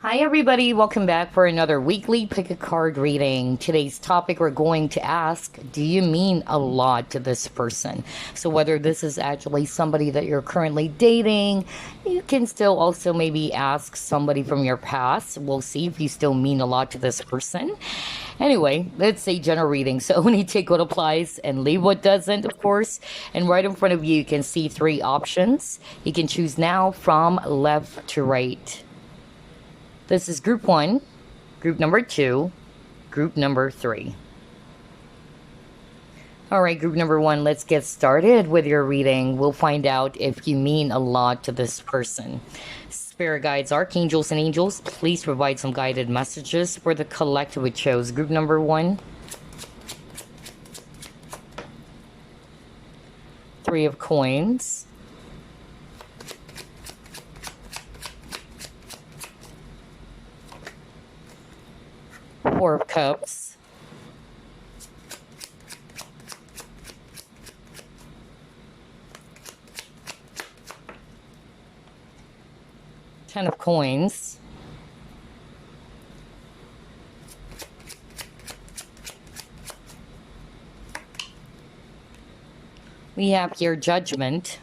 Hi, everybody. Welcome back for another weekly pick a card reading. Today's topic we're going to ask, do you mean a lot to this person? So, whether this is actually somebody that you're currently dating, you can still also maybe ask somebody from your past. We'll see if you still mean a lot to this person. Anyway, let's say general reading. So, only take what applies and leave what doesn't, of course. And right in front of you, you can see three options. You can choose now from left to right. This is group one, group number two, group number three. All right, group number one, let's get started with your reading. We'll find out if you mean a lot to this person. Spirit guides, archangels, and angels, please provide some guided messages for the collective we chose. Group number one. Three of coins. Four of Cups. Ten of Coins. We have here Judgment.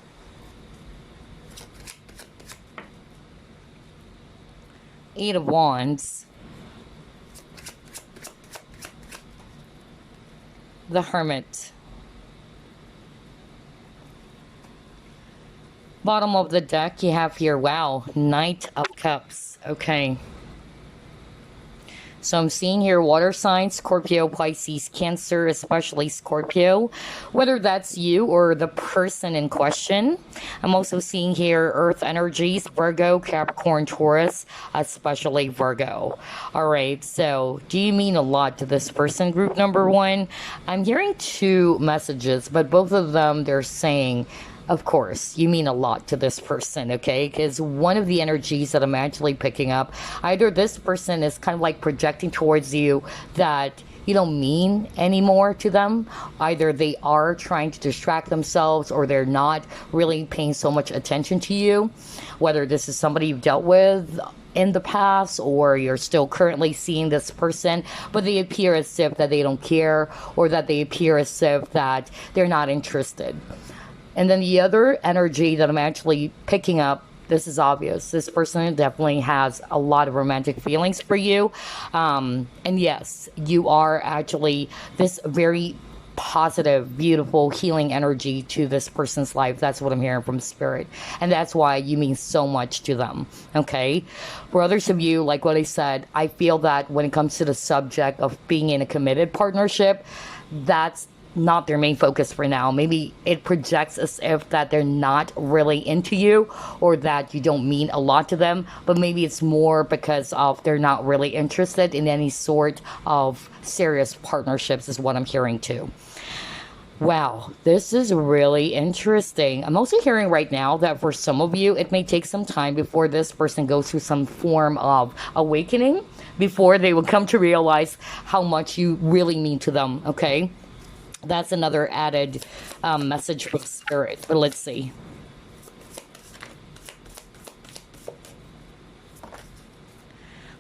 Eight of Wands. The Hermit. Bottom of the deck, you have here, wow, Knight of Cups. Okay. So I'm seeing here water signs, Scorpio, Pisces, Cancer, especially Scorpio, whether that's you or the person in question. I'm also seeing here earth energies, Virgo, Capricorn, Taurus, especially Virgo. All right, so do you mean a lot to this person, group number one? I'm hearing two messages, but both of them, they're saying, of course, you mean a lot to this person, okay? Because one of the energies that I'm actually picking up, either this person is kind of like projecting towards you that you don't mean anymore to them. Either they are trying to distract themselves or they're not really paying so much attention to you. Whether this is somebody you've dealt with in the past or you're still currently seeing this person, but they appear as if that they don't care or that they appear as if that they're not interested. And then the other energy that I'm actually picking up, this is obvious. This person definitely has a lot of romantic feelings for you. And yes, you are actually this very positive, beautiful, healing energy to this person's life. That's what I'm hearing from Spirit. And that's why you mean so much to them. Okay? For others of you, like what I said, I feel that when it comes to the subject of being in a committed partnership, that's not their main focus for now. Maybe it projects as if that they're not really into you or that you don't mean a lot to them, but maybe it's more because of they're not really interested in any sort of serious partnerships is what I'm hearing too. Wow, this is really interesting. I'm also hearing right now that for some of you, it may take some time before this person goes through some form of awakening, before they will come to realize how much you really mean to them, okay? That's another added message from Spirit. But let's see.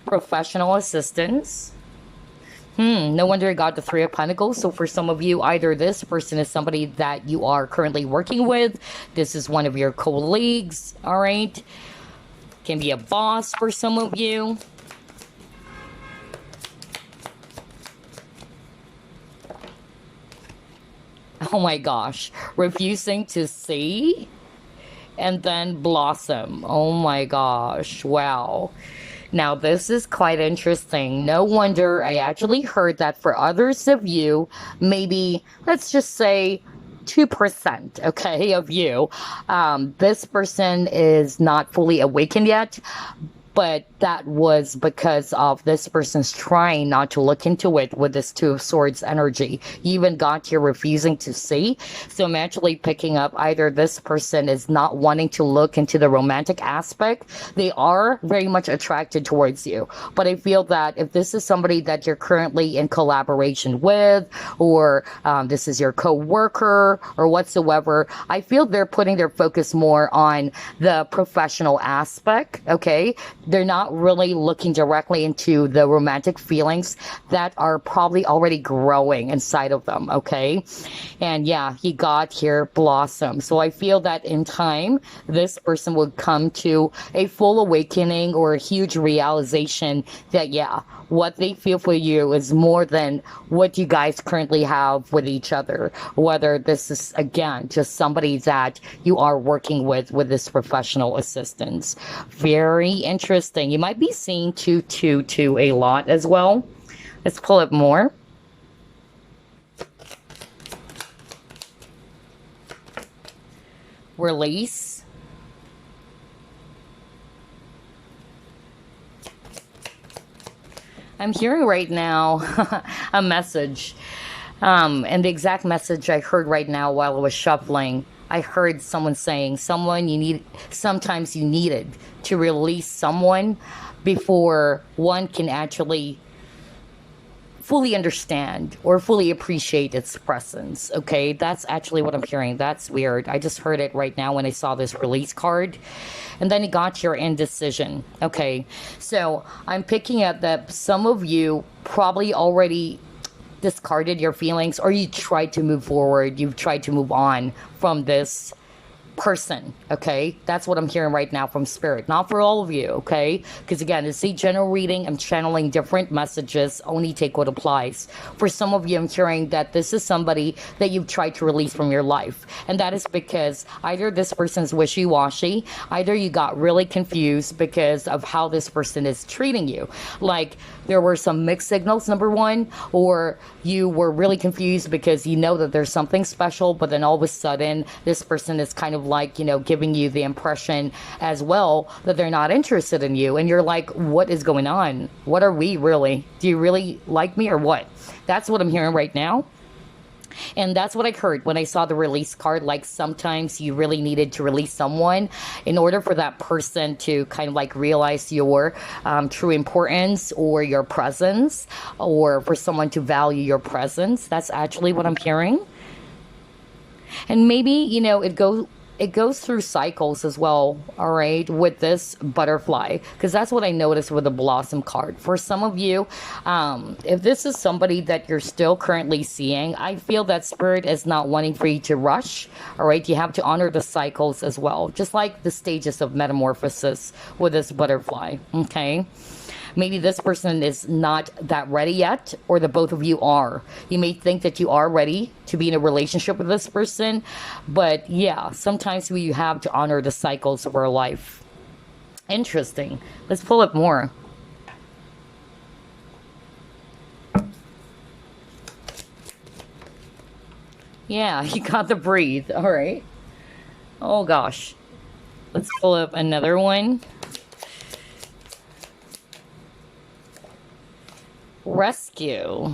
Professional assistance. No wonder I got the Three of Pentacles. So for some of you, either this person is somebody that you are currently working with. This is one of your colleagues. All right. Can be a boss for some of you. Oh my gosh, refusing to see and then blossom. Oh my gosh, wow. Now this is quite interesting. No wonder I actually heard that for others of you, maybe let's just say 2%, okay, of you, this person is not fully awakened yet. But that was because of this person's trying not to look into it with this Two of Swords energy. You even got here refusing to see. So I'm actually picking up either this person is not wanting to look into the romantic aspect. They are very much attracted towards you. But I feel that if this is somebody that you're currently in collaboration with, or this is your co-worker or whatsoever, I feel they're putting their focus more on the professional aspect, okay? they're not really looking directly into the romantic feelings that are probably already growing inside of them, okay? And yeah, he got here blossom. So I feel that in time, this person would come to a full awakening or a huge realization that, yeah, what they feel for you is more than what you guys currently have with each other. Whether this is, again, just somebody that you are working with this professional assistance. Very interesting. You might be seeing 222 a lot as well. Let's pull it more. Release. I'm hearing right now a message. And the exact message I heard right now while I was shuffling, I heard someone saying, sometimes you needed to release someone before one can actually fully understand or fully appreciate its presence. Okay, that's actually what I'm hearing. That's weird. I just heard it right now when I saw this release card. And then you got your indecision. Okay, so I'm picking up that some of you probably already discarded your feelings, or you tried to move forward, you've tried to move on from this person. Okay, that's what I'm hearing right now from spirit, not for all of you. Okay, because again, it's a general reading. I'm channeling different messages, only take what applies. For some of you, I'm hearing that this is somebody that you've tried to release from your life, and that is because either this person's wishy-washy, either you got really confused because of how this person is treating you, like there were some mixed signals, number one, or you were really confused because you know that there's something special, but then all of a sudden this person is kind of like, giving you the impression as well that they're not interested in you. And you're like, what is going on? What are we really? Do you really like me or what? That's what I'm hearing right now. And that's what I heard when I saw the release card. Like sometimes you really needed to release someone in order for that person to kind of like realize your true importance or your presence, or for someone to value your presence. That's actually what I'm hearing. And maybe, it goes through cycles as well, all right, with this butterfly, because that's what I noticed with the blossom card. For some of you, if this is somebody that you're still currently seeing, I feel that spirit is not wanting for you to rush, all right? You have to honor the cycles as well, just like the stages of metamorphosis with this butterfly, okay? Maybe this person is not that ready yet, or the both of you are. You may think that you are ready to be in a relationship with this person, but yeah, sometimes we have to honor the cycles of our life. Interesting. Let's pull up more. Yeah, you got to breathe. All right. Oh gosh. Let's pull up another one. Rescue.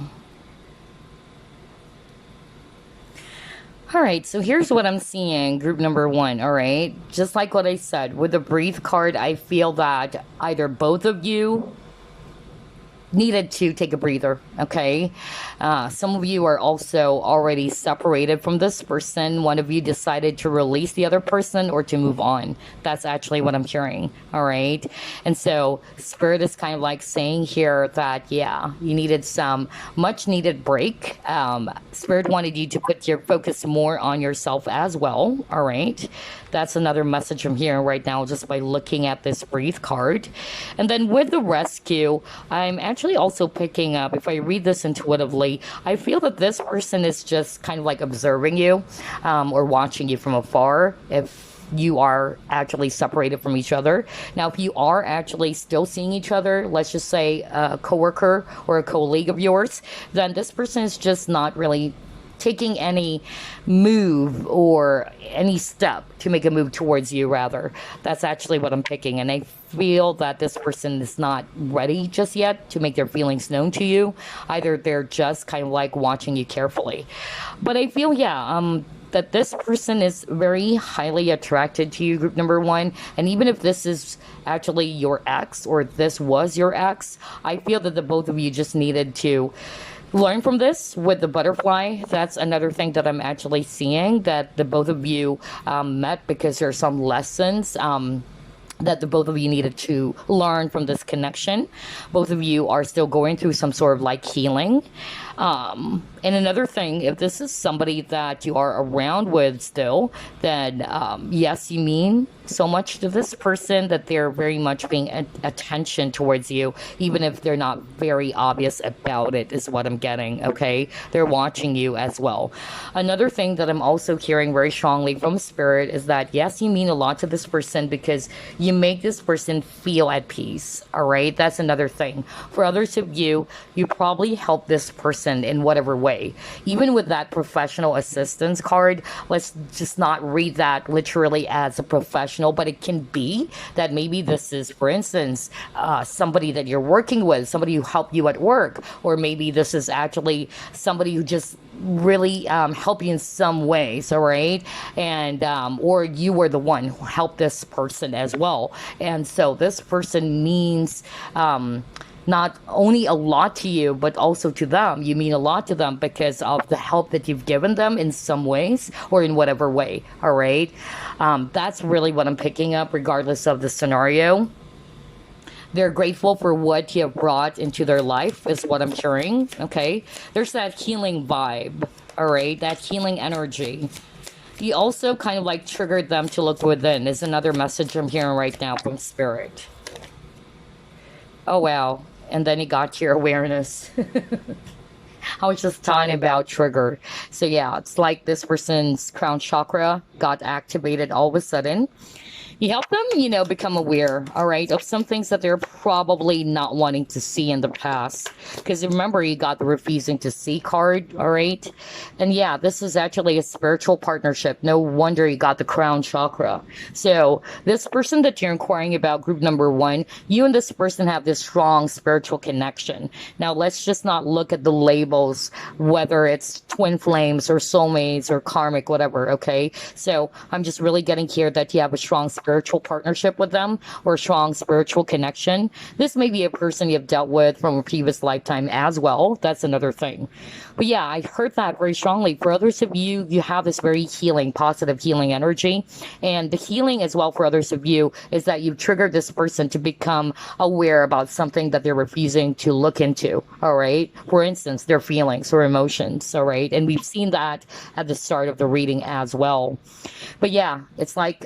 All right, so here's what I'm seeing, group number one, all right? Just like what I said, with the breathe card, I feel that either both of you needed to take a breather, okay? Some of you are also already separated from this person. One of you decided to release the other person or to move on. That's actually what I'm hearing, all right? And so spirit is kind of like saying here that, yeah, you needed some much needed break. Spirit wanted you to put your focus more on yourself as well, all right? That's another message I'm hearing right now just by looking at this breathe card. And then with the rescue, I'm actually also picking up, if I read this intuitively, I feel that this person is just kind of like observing you, or watching you from afar, if you are actually separated from each other. Now, if you are actually still seeing each other, let's just say a coworker or a colleague of yours, then this person is just not really taking any move or any step to make a move towards you, rather. That's actually what I'm picking. And I feel that this person is not ready just yet to make their feelings known to you. Either they're just kind of like watching you carefully. But I feel, that this person is very highly attracted to you, group number one. And even if this is actually your ex, or this was your ex, I feel that the both of you just needed to learn from this with the butterfly. That's another thing that I'm actually seeing, that the both of you met because there's some lessons that the both of you needed to learn from this connection. Both of you are still going through some sort of like healing. And another thing, if this is somebody that you are around with still, then yes, you mean so much to this person that they're very much paying attention towards you, even if they're not very obvious about it, is what I'm getting. Okay, they're watching you as well. Another thing that I'm also hearing very strongly from spirit is that yes, you mean a lot to this person because you make this person feel at peace. All right, that's another thing. For others of you, you probably help this person in whatever way. Even with that professional assistance card, let's just not read that literally as a professional, but it can be that maybe this is, for instance, somebody that you're working with, somebody who helped you at work, or maybe this is actually somebody who just really help you in some ways, all right? And or you were the one who helped this person as well. And so this person means not only a lot to you, but also to them. You mean a lot to them because of the help that you've given them in some ways or in whatever way, all right? That's really what I'm picking up, regardless of the scenario. They're grateful for what you have brought into their life, is what I'm hearing, okay? There's that healing vibe, all right? That healing energy. You also kind of like triggered them to look within, is another message I'm hearing right now from Spirit. Oh, wow. And then you got to your awareness. I was just talking about trigger. So yeah, it's like this person's crown chakra got activated all of a sudden. You help them, become aware, all right, of some things that they're probably not wanting to see in the past. Because remember, you got the refusing to see card, all right? And yeah, this is actually a spiritual partnership. No wonder you got the crown chakra. So this person that you're inquiring about, group number 1, you and this person have this strong spiritual connection. Now, let's just not look at the labels, whether it's twin flames or soulmates or karmic, whatever, okay? So I'm just really getting here that you have a strong spiritual partnership with them, or a strong spiritual connection. This may be a person you've dealt with from a previous lifetime as well. That's another thing. But yeah, I heard that very strongly. For others of you, you have this very healing, positive healing energy. And the healing as well for others of you is that you've triggered this person to become aware about something that they're refusing to look into, all right? For instance, their feelings or emotions, all right? And we've seen that at the start of the reading as well. But yeah, it's like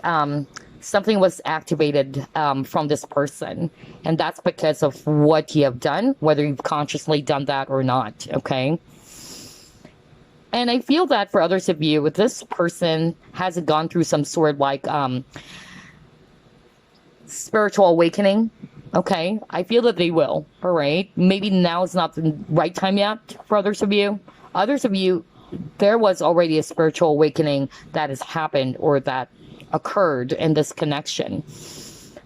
something was activated from this person, and that's because of what you have done, whether you've consciously done that or not, okay? And I feel that for others of you, if this person hasn't gone through some sort of like spiritual awakening, okay, I feel that they will, all right? Maybe now is not the right time yet for others of you. Others of you, there was already a spiritual awakening that has happened or that occurred in this connection.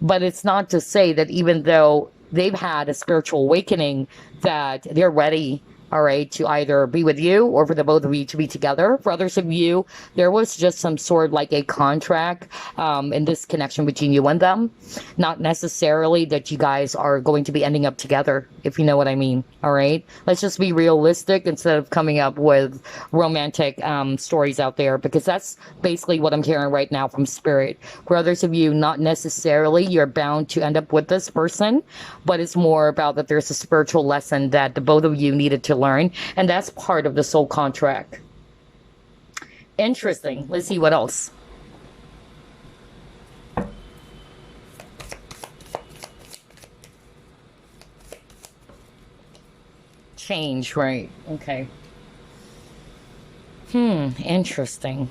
But it's not to say that even though they've had a spiritual awakening, that they're ready, all right, to either be with you or for the both of you to be together. For others of you, there was just some sort of like a contract in this connection between you and them. Not necessarily that you guys are going to be ending up together, if you know what I mean, all right? Let's just be realistic instead of coming up with romantic stories out there, because that's basically what I'm hearing right now from Spirit. For others of you, not necessarily you're bound to end up with this person, but it's more about that there's a spiritual lesson that the both of you needed to learn, and that's part of the soul contract. Interesting. Let's see what else. Change, right? Okay. Interesting.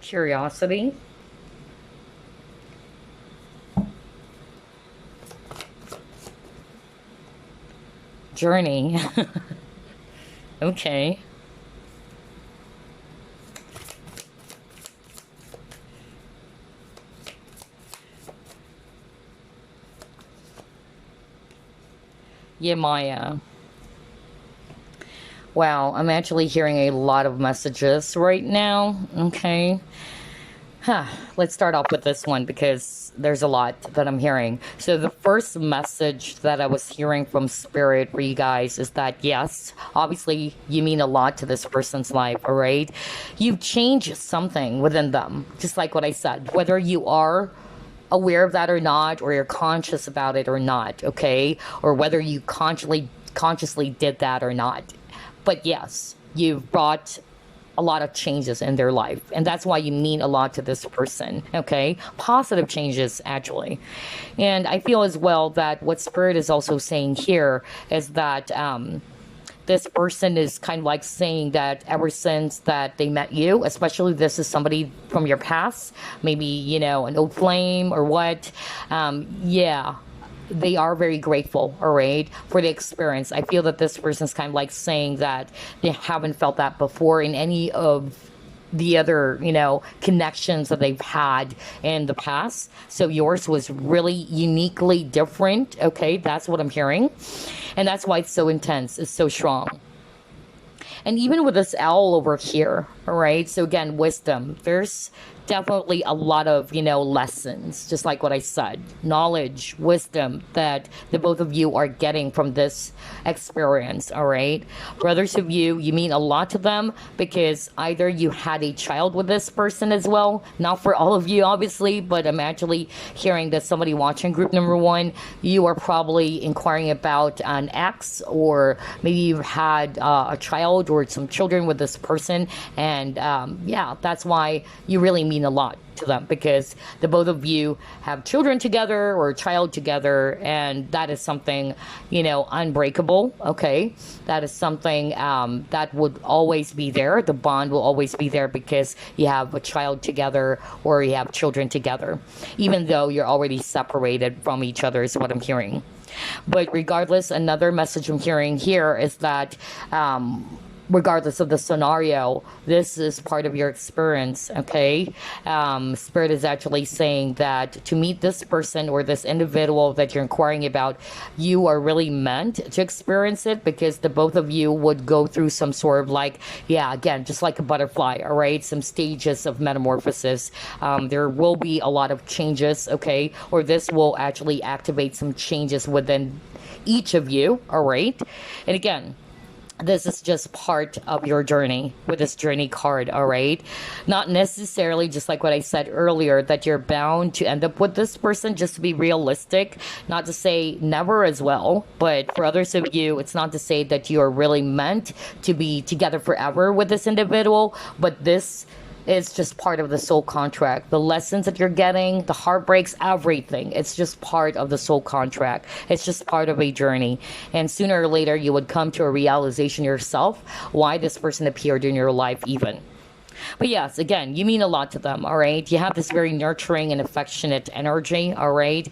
Curiosity. Journey. Okay. Yeah, Maya. Wow, I'm actually hearing a lot of messages right now. Okay. Let's start off with this one because there's a lot that I'm hearing. So the first message that I was hearing from Spirit for you guys is that yes, obviously you mean a lot to this person's life, all right? You've changed something within them, just like what I said, whether you are aware of that or not, or you're conscious about it or not, okay? Or whether you consciously did that or not. But yes, you've brought a lot of changes in their life, and that's why you mean a lot to this person, okay? Positive changes, actually. And I feel as well that what Spirit is also saying here is that this person is kind of like saying that ever since that they met you, especially this is somebody from your past, maybe, you know, an old flame or what, yeah, they are very grateful, all right, for the experience. I feel that this person's kind of like saying that they haven't felt that before in any of the other, you know, connections that they've had in the past. So yours was really uniquely different, okay? That's what I'm hearing. And that's why it's so intense, it's so strong. And even with this owl over here, all right? So again, wisdom. There's definitely a lot of, you know, lessons, just like what I said. Knowledge, wisdom that the both of you are getting from this experience, all right? For others of you, you mean a lot to them because either you had a child with this person as well. Not for all of you, obviously, but I'm actually hearing that somebody watching group number one, you are probably inquiring about an ex, or maybe you've had a child or some children with this person. And yeah, that's why you really mean a lot to them, because the both of you have children together or a child together, and that is something, you know, unbreakable, okay? That is something that would always be there. The bond will always be there because you have a child together or you have children together, even though you're already separated from each other, is what I'm hearing. But regardless, another message I'm hearing here is that regardless of the scenario, this is part of your experience, okay? Spirit is actually saying that to meet this person or this individual that you're inquiring about, you are really meant to experience it, because the both of you would go through some sort of like, yeah, again, just like a butterfly, all right? Some stages of metamorphosis. There will be a lot of changes, okay? Or this will actually activate some changes within each of you, all right? And again, this is just part of your journey with this journey card, all right? Not necessarily, just like what I said earlier, that you're bound to end up with this person, just to be realistic. Not to say never as well, but for others of you, it's not to say that you are really meant to be together forever with this individual, but this is just part of the soul contract. The lessons that you're getting, the heartbreaks, everything. It's just part of the soul contract. It's just part of a journey. And sooner or later, you would come to a realization yourself why this person appeared in your life even. But yes, again, you mean a lot to them, all right? You have this very nurturing and affectionate energy, all right?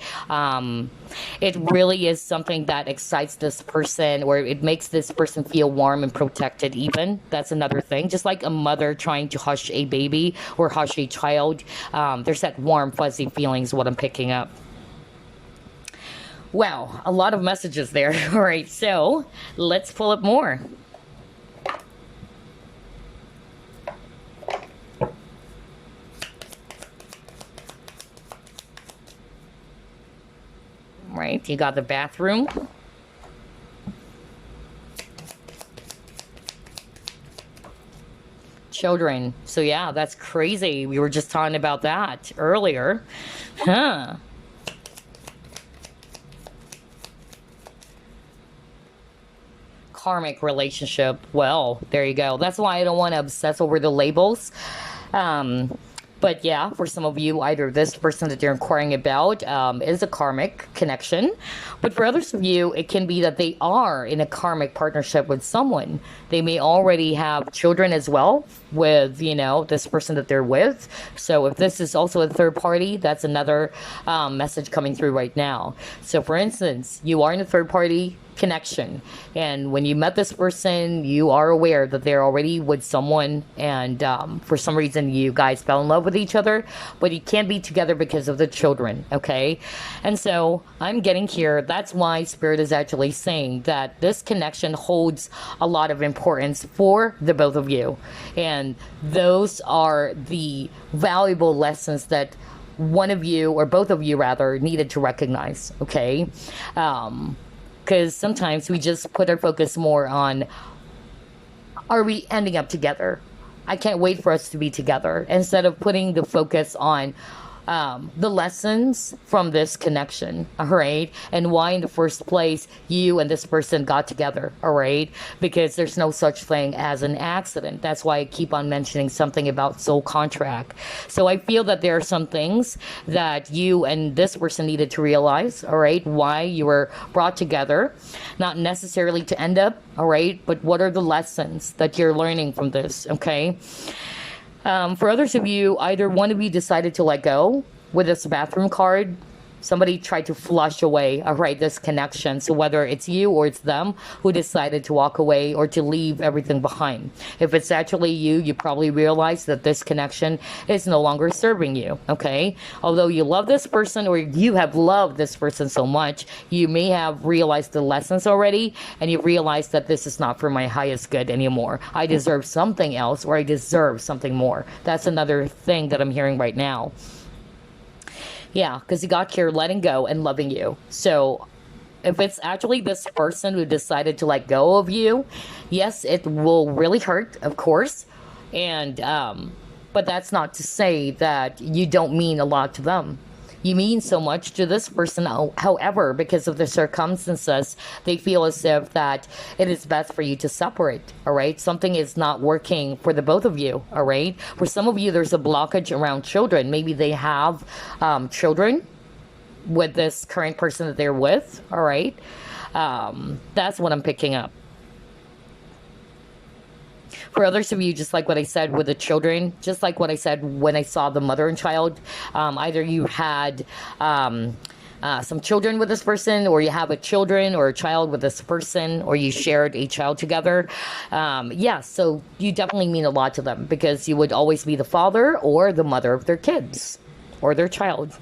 It really is something that excites this person, or it makes this person feel warm and protected even. That's another thing. Just like a mother trying to hush a baby or hush a child, there's that warm, fuzzy feeling is what I'm picking up. Wow, a lot of messages there. All right, so let's pull up more. Right, you got the bathroom. Children. So yeah, that's crazy. We were just talking about that earlier. Huh. Karmic relationship. Well, there you go. That's why I don't want to obsess over the labels. But yeah, for some of you, either this person that you're inquiring about is a karmic connection. But for others of you, it can be that they are in a karmic partnership with someone. They may already have children as well with, you know, this person that they're with. So if this is also a third party, that's another message coming through right now. So for instance, you are in a third party connection. And when you met this person, you are aware that they're already with someone, and for some reason you guys fell in love with each other, but you can't be together because of the children, okay? And so I'm getting here, that's why Spirit is actually saying that this connection holds a lot of importance for the both of you. And those are the valuable lessons that one of you, or both of you rather, needed to recognize, okay? Because sometimes we just put our focus more on, are we ending up together? I can't wait for us to be together, instead of putting the focus on the lessons from this connection, all right? And why in the first place you and this person got together, all right? Because there's no such thing as an accident. That's why I keep on mentioning something about soul contract. So I feel that there are some things that you and this person needed to realize, all right? Why you were brought together, not necessarily to end up, all right? But what are the lessons that you're learning from this, okay? For others of you, either one of you decided to let go with this bathroom card. Somebody tried to flush away, all right, this connection. So whether it's you or it's them who decided to walk away or to leave everything behind. If it's actually you, you probably realize that this connection is no longer serving you, okay? Although you love this person, or you have loved this person so much, you may have realized the lessons already, and you realize that this is not for my highest good anymore. I deserve something else, or I deserve something more. That's another thing that I'm hearing right now. Yeah, because you got here letting go and loving you. So if it's actually this person who decided to let go of you, yes, it will really hurt, of course. And but that's not to say that you don't mean a lot to them. You mean so much to this person, however, because of the circumstances, they feel as if that it is best for you to separate, all right? Something is not working for the both of you, all right? For some of you, there's a blockage around children. Maybe they have children with this current person that they're with, all right? That's what I'm picking up. For others of you, just like what I said with the children, just like what I said when I saw the mother and child, either you had some children with this person, or you have a children or a child with this person, or you shared a child together. Yeah, so you definitely mean a lot to them, because you would always be the father or the mother of their kids or their child.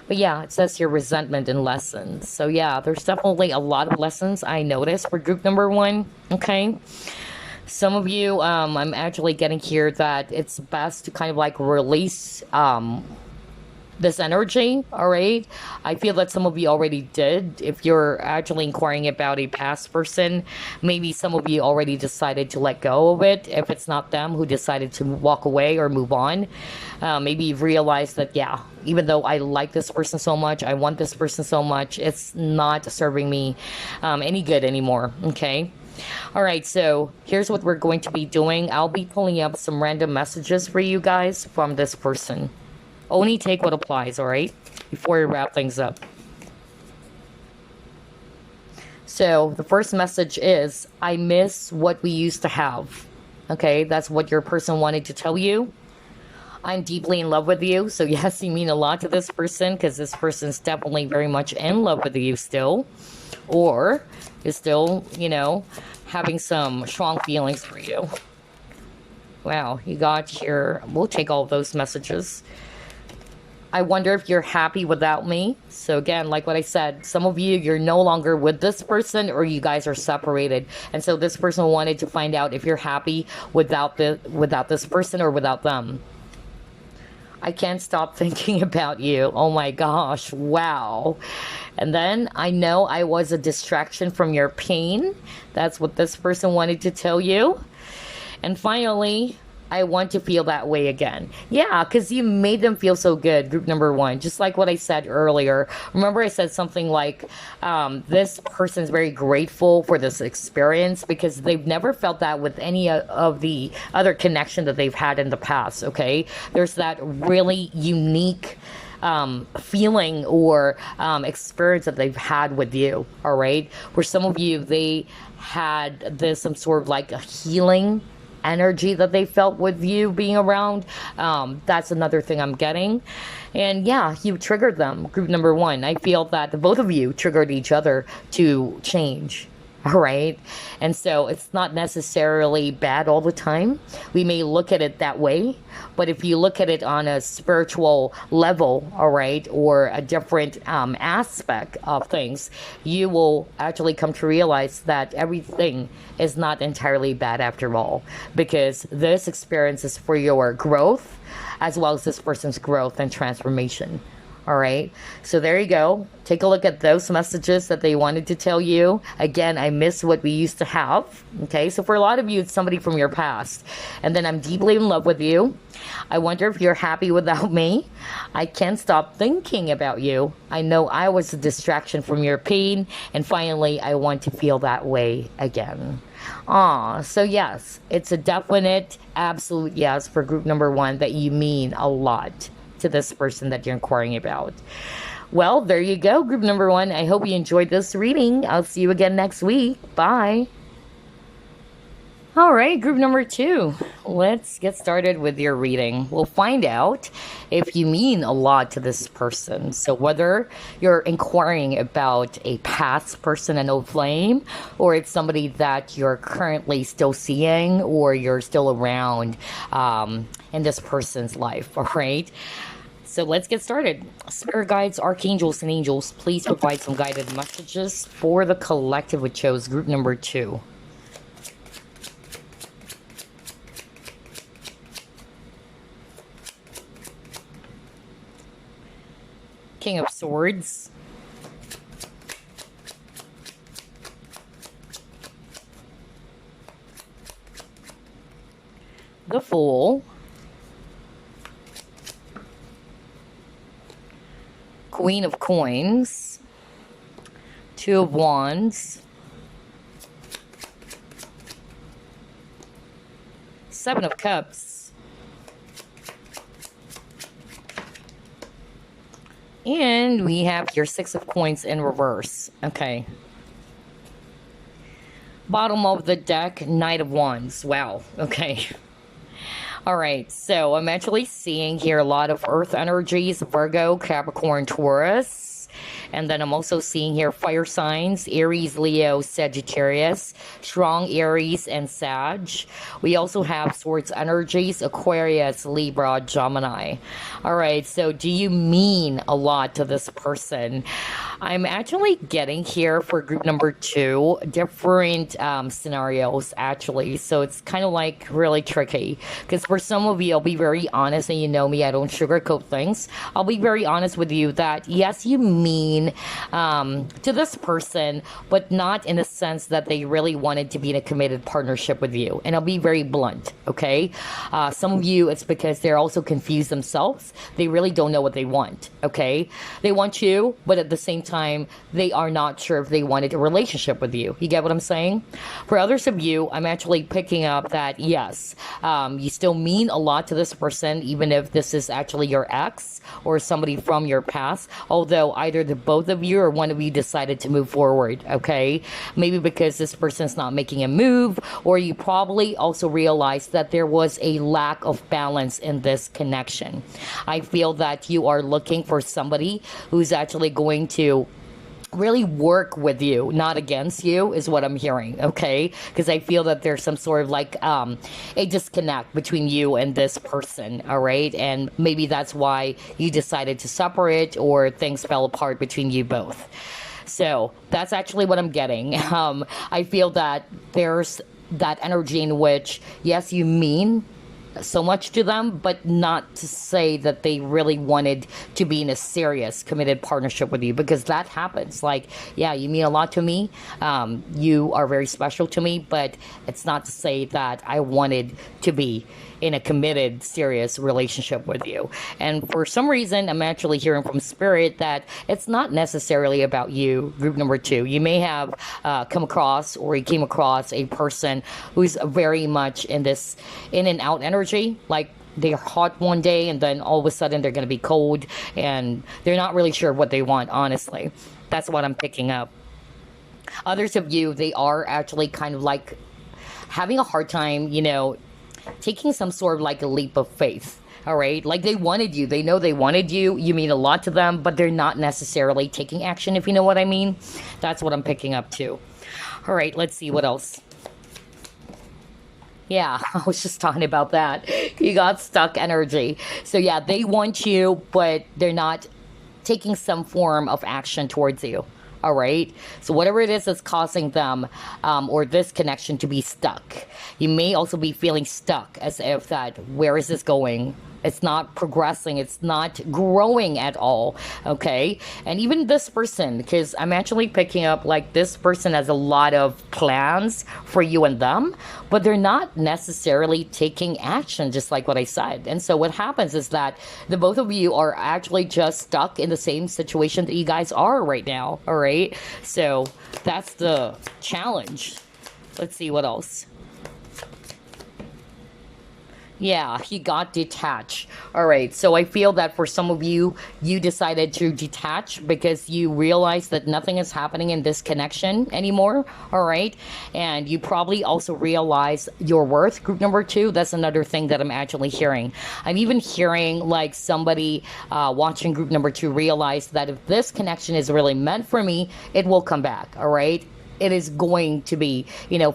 But yeah, it says here resentment and lessons. So yeah, there's definitely a lot of lessons I noticed for group number 1, okay? Some of you, I'm actually getting here that it's best to kind of like release this energy, all right? I feel that some of you already did. If you're actually inquiring about a past person, maybe some of you already decided to let go of it. If it's not them who decided to walk away or move on, maybe you've realized that, yeah, even though I like this person so much, I want this person so much, it's not serving me any good anymore, okay? All right, so here's what we're going to be doing. I'll be pulling up some random messages for you guys from this person. Only take what applies, all right, before we wrap things up. So the first message is, I miss what we used to have. Okay, that's what your person wanted to tell you. I'm deeply in love with you. So yes, you mean a lot to this person, because this person's definitely very much in love with you still. Or is still, you know, having some strong feelings for you. Wow, you got here. We'll take all of those messages. I wonder if you're happy without me. So again, like what I said, some of you, you're no longer with this person, or you guys are separated. And so this person wanted to find out if you're happy without this person or without them. I can't stop thinking about you. Oh my gosh, wow. And then I know I was a distraction from your pain. That's what this person wanted to tell you. And finally, I want to feel that way again. Yeah, because you made them feel so good, group number 1. Just like what I said earlier. Remember I said something like, this person's very grateful for this experience, because they've never felt that with any of the other connection that they've had in the past, okay? There's that really unique feeling or experience that they've had with you, all right? For some of you, they had this some sort of like a healing energy that they felt with you being around. That's another thing I'm getting. And yeah, you triggered them. Group number one, I feel that the both of you triggered each other to change. All right. And so it's not necessarily bad all the time. We may look at it that way, but if you look at it on a spiritual level, all right, or a different aspect of things, you will actually come to realize that everything is not entirely bad after all, because this experience is for your growth as well as this person's growth and transformation. All right. So there you go. Take a look at those messages that they wanted to tell you. Again, I miss what we used to have. Okay. So for a lot of you, it's somebody from your past. And then I'm deeply in love with you. I wonder if you're happy without me. I can't stop thinking about you. I know I was a distraction from your pain. And finally, I want to feel that way again. So yes, it's a definite, absolute yes for group number one that you mean a lot to this person that you're inquiring about. Well, there you go, group number one. I hope you enjoyed this reading. I'll see you again next week. Bye. All right, group number two. Let's get started with your reading. We'll find out if you mean a lot to this person. So whether you're inquiring about a past person, an old flame, or it's somebody that you're currently still seeing or you're still around in this person's life, all right? So let's get started. Spirit guides, archangels, and angels, please provide some guided messages for the collective which chose group number two. King of Swords. The Fool. Queen of Coins. Two of Wands. Seven of Cups. And we have your Six of Coins in reverse. Okay. Bottom of the deck, Knight of Wands. Wow. Okay. All right. So I'm actually seeing here a lot of earth energies, Virgo, Capricorn, Taurus. And then I'm also seeing here fire signs, Aries, Leo, Sagittarius, strong Aries and Sag. We also have swords energies, Aquarius, Libra, Gemini. All right, so do you mean a lot to this person? I'm actually getting here for group number two, different scenarios actually. So it's kind of like really tricky because for some of you, I'll be very honest, and you know me, I don't sugarcoat things. I'll be very honest with you that yes, you mean to this person, but not in the sense that they really wanted to be in a committed partnership with you. And I'll be very blunt, okay? Some of you, it's because they're also confused themselves. They really don't know what they want, okay? They want you, but at the same time, they are not sure if they wanted a relationship with you. You get what I'm saying? For others of you, I'm actually picking up that, yes, you still mean a lot to this person, even if this is actually your ex or somebody from your past, although either the both of you or one of you decided to move forward, okay? Maybe because this person's not making a move, or you probably also realized that there was a lack of balance in this connection. I feel that you are looking for somebody who's actually going to really work with you, not against you, is what I'm hearing, okay? Because I feel that there's some sort of like a disconnect between you and this person, all right? And maybe that's why you decided to separate or things fell apart between you both. So that's actually what I'm getting. I feel that there's that energy in which, yes, you mean so much to them, but not to say that they really wanted to be in a serious committed partnership with you, because that happens. Like, yeah, you mean a lot to me, you are very special to me, but it's not to say that I wanted to be in a committed, serious relationship with you. And for some reason, I'm actually hearing from Spirit that it's not necessarily about you, group number two. You may have come across, or you came across a person who's very much in this in and out energy, like they're hot one day and then all of a sudden they're going to be cold, and they're not really sure what they want, honestly. That's what I'm picking up. Others of you, they are actually kind of like having a hard time, taking some sort of like a leap of faith. All right, like they wanted you, they know they wanted you, you mean a lot to them, but they're not necessarily taking action, if you know what I mean. That's what I'm picking up too. All right, let's see what else. Yeah, I was just talking about that. You got stuck energy. So yeah, they want you, but they're not taking some form of action towards you. All right. So whatever it is that's causing them or this connection to be stuck, you may also be feeling stuck as if that, where is this going? It's not progressing. It's not growing at all. Okay. And even this person, because I'm actually picking up like this person has a lot of plans for you and them, but they're not necessarily taking action, just like what I said. And so what happens is that the both of you are actually just stuck in the same situation that you guys are right now. All right. So that's the challenge. Let's see what else. Yeah, he got detached. All right. So I feel that for some of you, you decided to detach because you realized that nothing is happening in this connection anymore. All right. And you probably also realize your worth. Group number two, that's another thing that I'm actually hearing. I'm even hearing like somebody watching group number two realize that if this connection is really meant for me, it will come back. All right. It is going to be,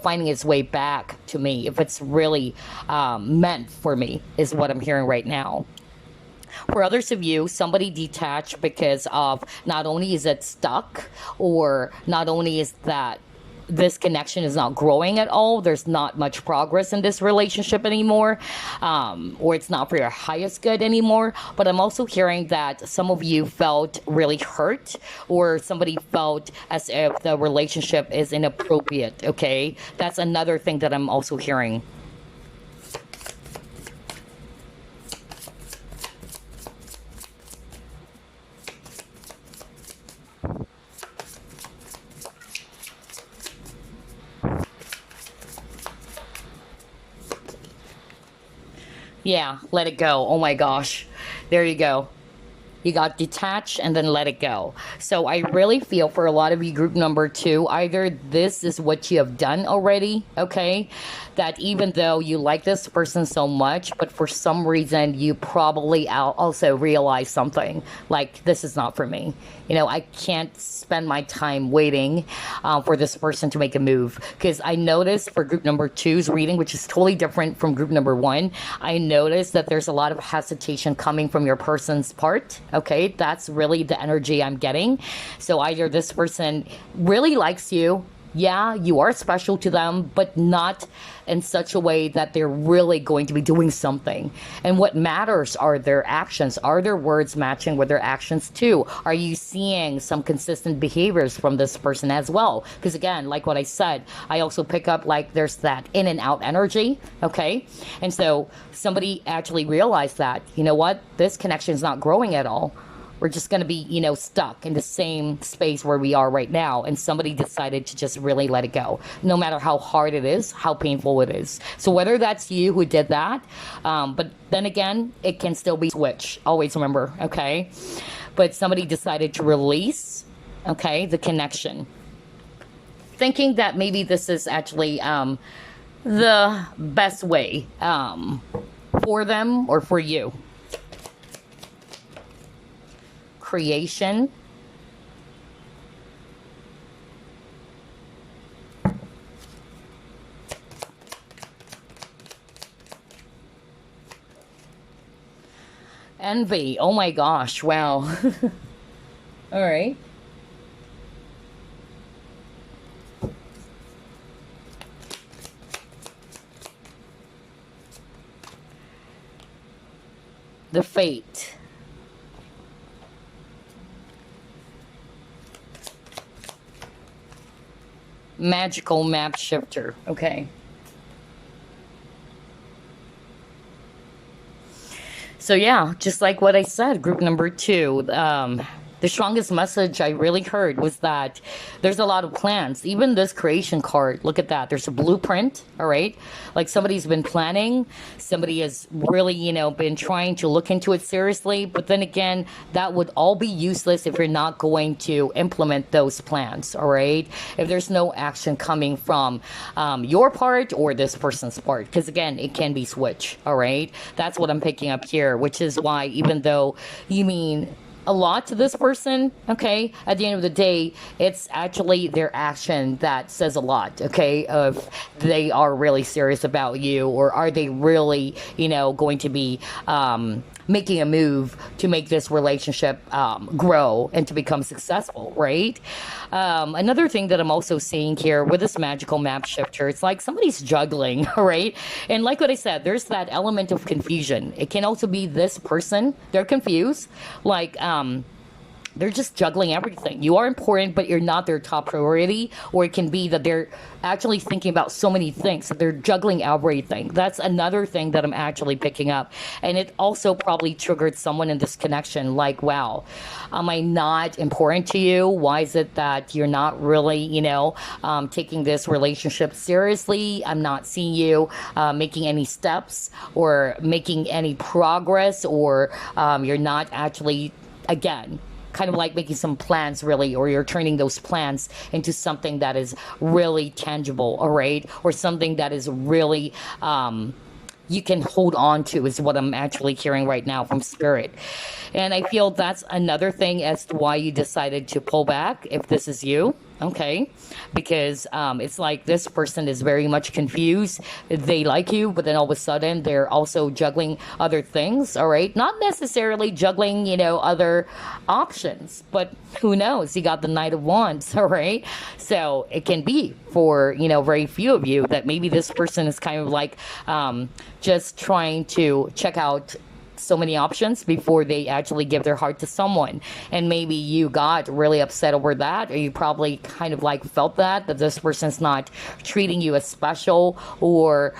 finding its way back to me if it's really meant for me, is what I'm hearing right now. For others of you, somebody detached because of not only is it stuck, or not only is that this connection is not growing at all, there's not much progress in this relationship anymore, or it's not for your highest good anymore, but I'm also hearing that some of you felt really hurt, or somebody felt as if the relationship is inappropriate. Okay, that's another thing that I'm also hearing. Yeah, let it go. Oh my gosh. There you go. You got detached and then let it go. So I really feel for a lot of you, group number two, either this is what you have done already, okay? That even though you like this person so much, but for some reason you probably also realize something like, this is not for me. I can't spend my time waiting for this person to make a move. Because I noticed for group number two's reading, which is totally different from group number one, I noticed that there's a lot of hesitation coming from your person's part. Okay, that's really the energy I'm getting. So either this person really likes you, yeah, you are special to them, but not in such a way that they're really going to be doing something. And what matters are their actions. Are their words matching with their actions too? Are you seeing some consistent behaviors from this person as well? Because again, like what I said, I also pick up like there's that in and out energy. Okay. And so somebody actually realized that, you know what, this connection is not growing at all. We're just going to be, stuck in the same space where we are right now. And somebody decided to just really let it go, no matter how hard it is, how painful it is. So whether that's you who did that, but then again, it can still be switch. Always remember, okay? But somebody decided to release, okay, the connection, thinking that maybe this is actually the best way for them or for you. Creation. Envy. Oh my gosh. Wow. All right. The fate. Magical map shifter. Okay. So yeah, just like what I said, group number two, The strongest message I really heard was that there's a lot of plans. Even this creation card, look at that. There's a blueprint, all right? Like somebody's been planning, somebody has really, been trying to look into it seriously. But then again, that would all be useless if you're not going to implement those plans, all right? If there's no action coming from your part or this person's part. Because again, it can be switched, all right? That's what I'm picking up here, which is why even though you mean a lot to this person, okay, at the end of the day, it's actually their action that says a lot, okay, of they are really serious about you, or are they really, going to be making a move to make this relationship grow and to become successful, right? Another thing that I'm also seeing here with this magical map shifter, it's like somebody's juggling, right? And like what I said, there's that element of confusion. It can also be this person, they're confused, like, they're just juggling everything. You are important, but you're not their top priority. Or it can be that they're actually thinking about so many things that they're juggling everything. That's another thing that I'm actually picking up. And it also probably triggered someone in this connection like, wow, am I not important to you? Why is it that you're not really, taking this relationship seriously? I'm not seeing you making any steps or making any progress, or you're not actually, again, kind of like making some plans really, or you're turning those plans into something that is really tangible, all right, or something that is really you can hold on to, is what I'm actually hearing right now from spirit. And I feel that's another thing as to why you decided to pull back, if this is you, okay, because it's like this person is very much confused. They like you, but then all of a sudden they're also juggling other things, all right, not necessarily juggling other options, but who knows, you got the Knight of Wands, all right, so it can be for very few of you that maybe this person is kind of like just trying to check out so many options before they actually give their heart to someone. And maybe you got really upset over that, or you probably kind of like felt that this person's not treating you as special, or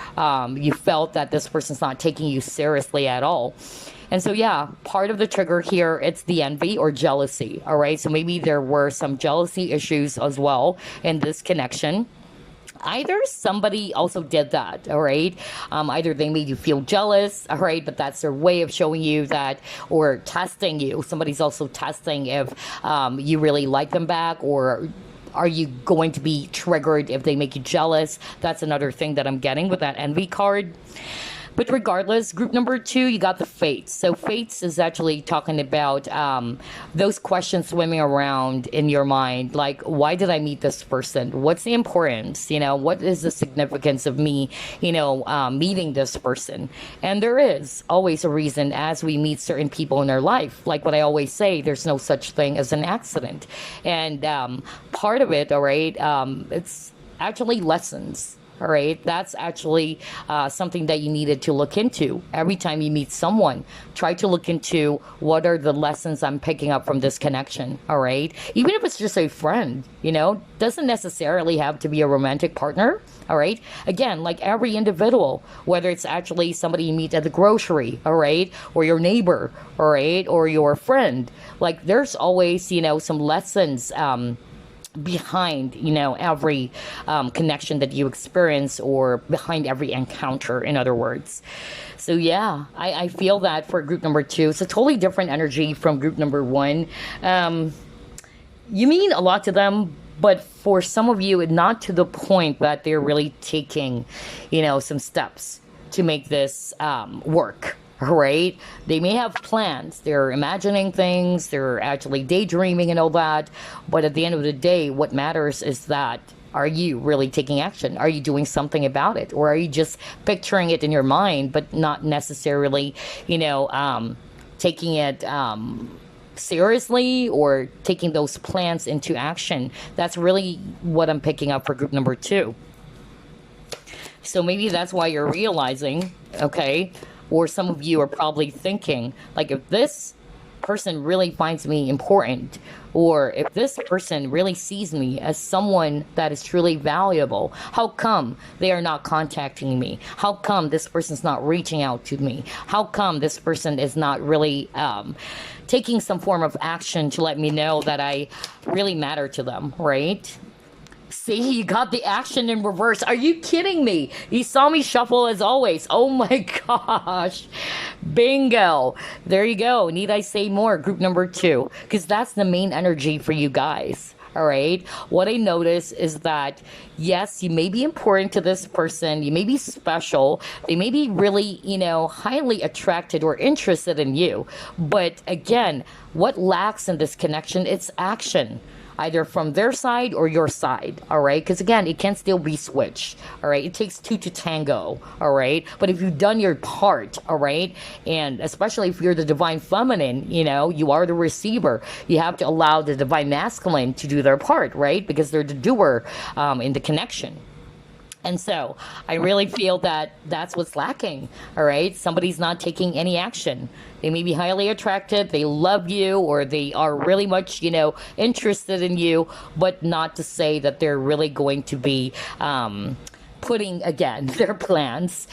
you felt that this person's not taking you seriously at all. And so, yeah, part of the trigger here, it's the envy or jealousy, all right? So maybe there were some jealousy issues as well in this connection. Either somebody also did that, all right? Either they made you feel jealous, all right, but that's their way of showing you that, or testing you. Somebody's also testing if you really like them back, or are you going to be triggered if they make you jealous? That's another thing that I'm getting with that envy card. But regardless, group number 2, you got the fates. So fates is actually talking about those questions swimming around in your mind, like, why did I meet this person? What's the importance? What is the significance of me, meeting this person? And there is always a reason as we meet certain people in our life. Like what I always say, there's no such thing as an accident. And part of it, all right, it's actually lessons. All right, that's actually something that you needed to look into. Every time you meet someone, try to look into what are the lessons I'm picking up from this connection. All right, even if it's just a friend, doesn't necessarily have to be a romantic partner. All right, again, like every individual, whether it's actually somebody you meet at the grocery, all right, or your neighbor, all right, or your friend, like there's always some lessons behind every connection that you experience, or behind every encounter, in other words. So yeah, I feel that for group number 2, it's a totally different energy from group number 1. You mean a lot to them, but for some of you, not to the point that they're really taking some steps to make this work. Right? They may have plans, they're imagining things, they're actually daydreaming and all that, but at the end of the day, what matters is that, are you really taking action? Are you doing something about it? Or are you just picturing it in your mind, but not necessarily, taking it seriously, or taking those plans into action? That's really what I'm picking up for group number 2. So maybe that's why you're realizing, okay, or some of you are probably thinking, like, if this person really finds me important, or if this person really sees me as someone that is truly valuable, how come they are not contacting me? How come this person's not reaching out to me? How come this person is not really taking some form of action to let me know that I really matter to them, right? See, you got the action in reverse. Are you kidding me? You saw me shuffle as always. Oh my gosh. Bingo. There you go. Need I say more? Group number 2. Because that's the main energy for you guys. All right. What I notice is that, yes, you may be important to this person. You may be special. They may be really, highly attracted or interested in you. But again, what lacks in this connection? It's action, either from their side or your side, all right? Because again, it can still be switched, all right? It takes two to tango, all right? But if you've done your part, all right, and especially if you're the divine feminine, you are the receiver, you have to allow the divine masculine to do their part, right? Because they're the doer in the connection. And so I really feel that that's what's lacking, all right? Somebody's not taking any action. They may be highly attracted, they love you, or they are really much, interested in you, but not to say that they're really going to be putting, again, their plans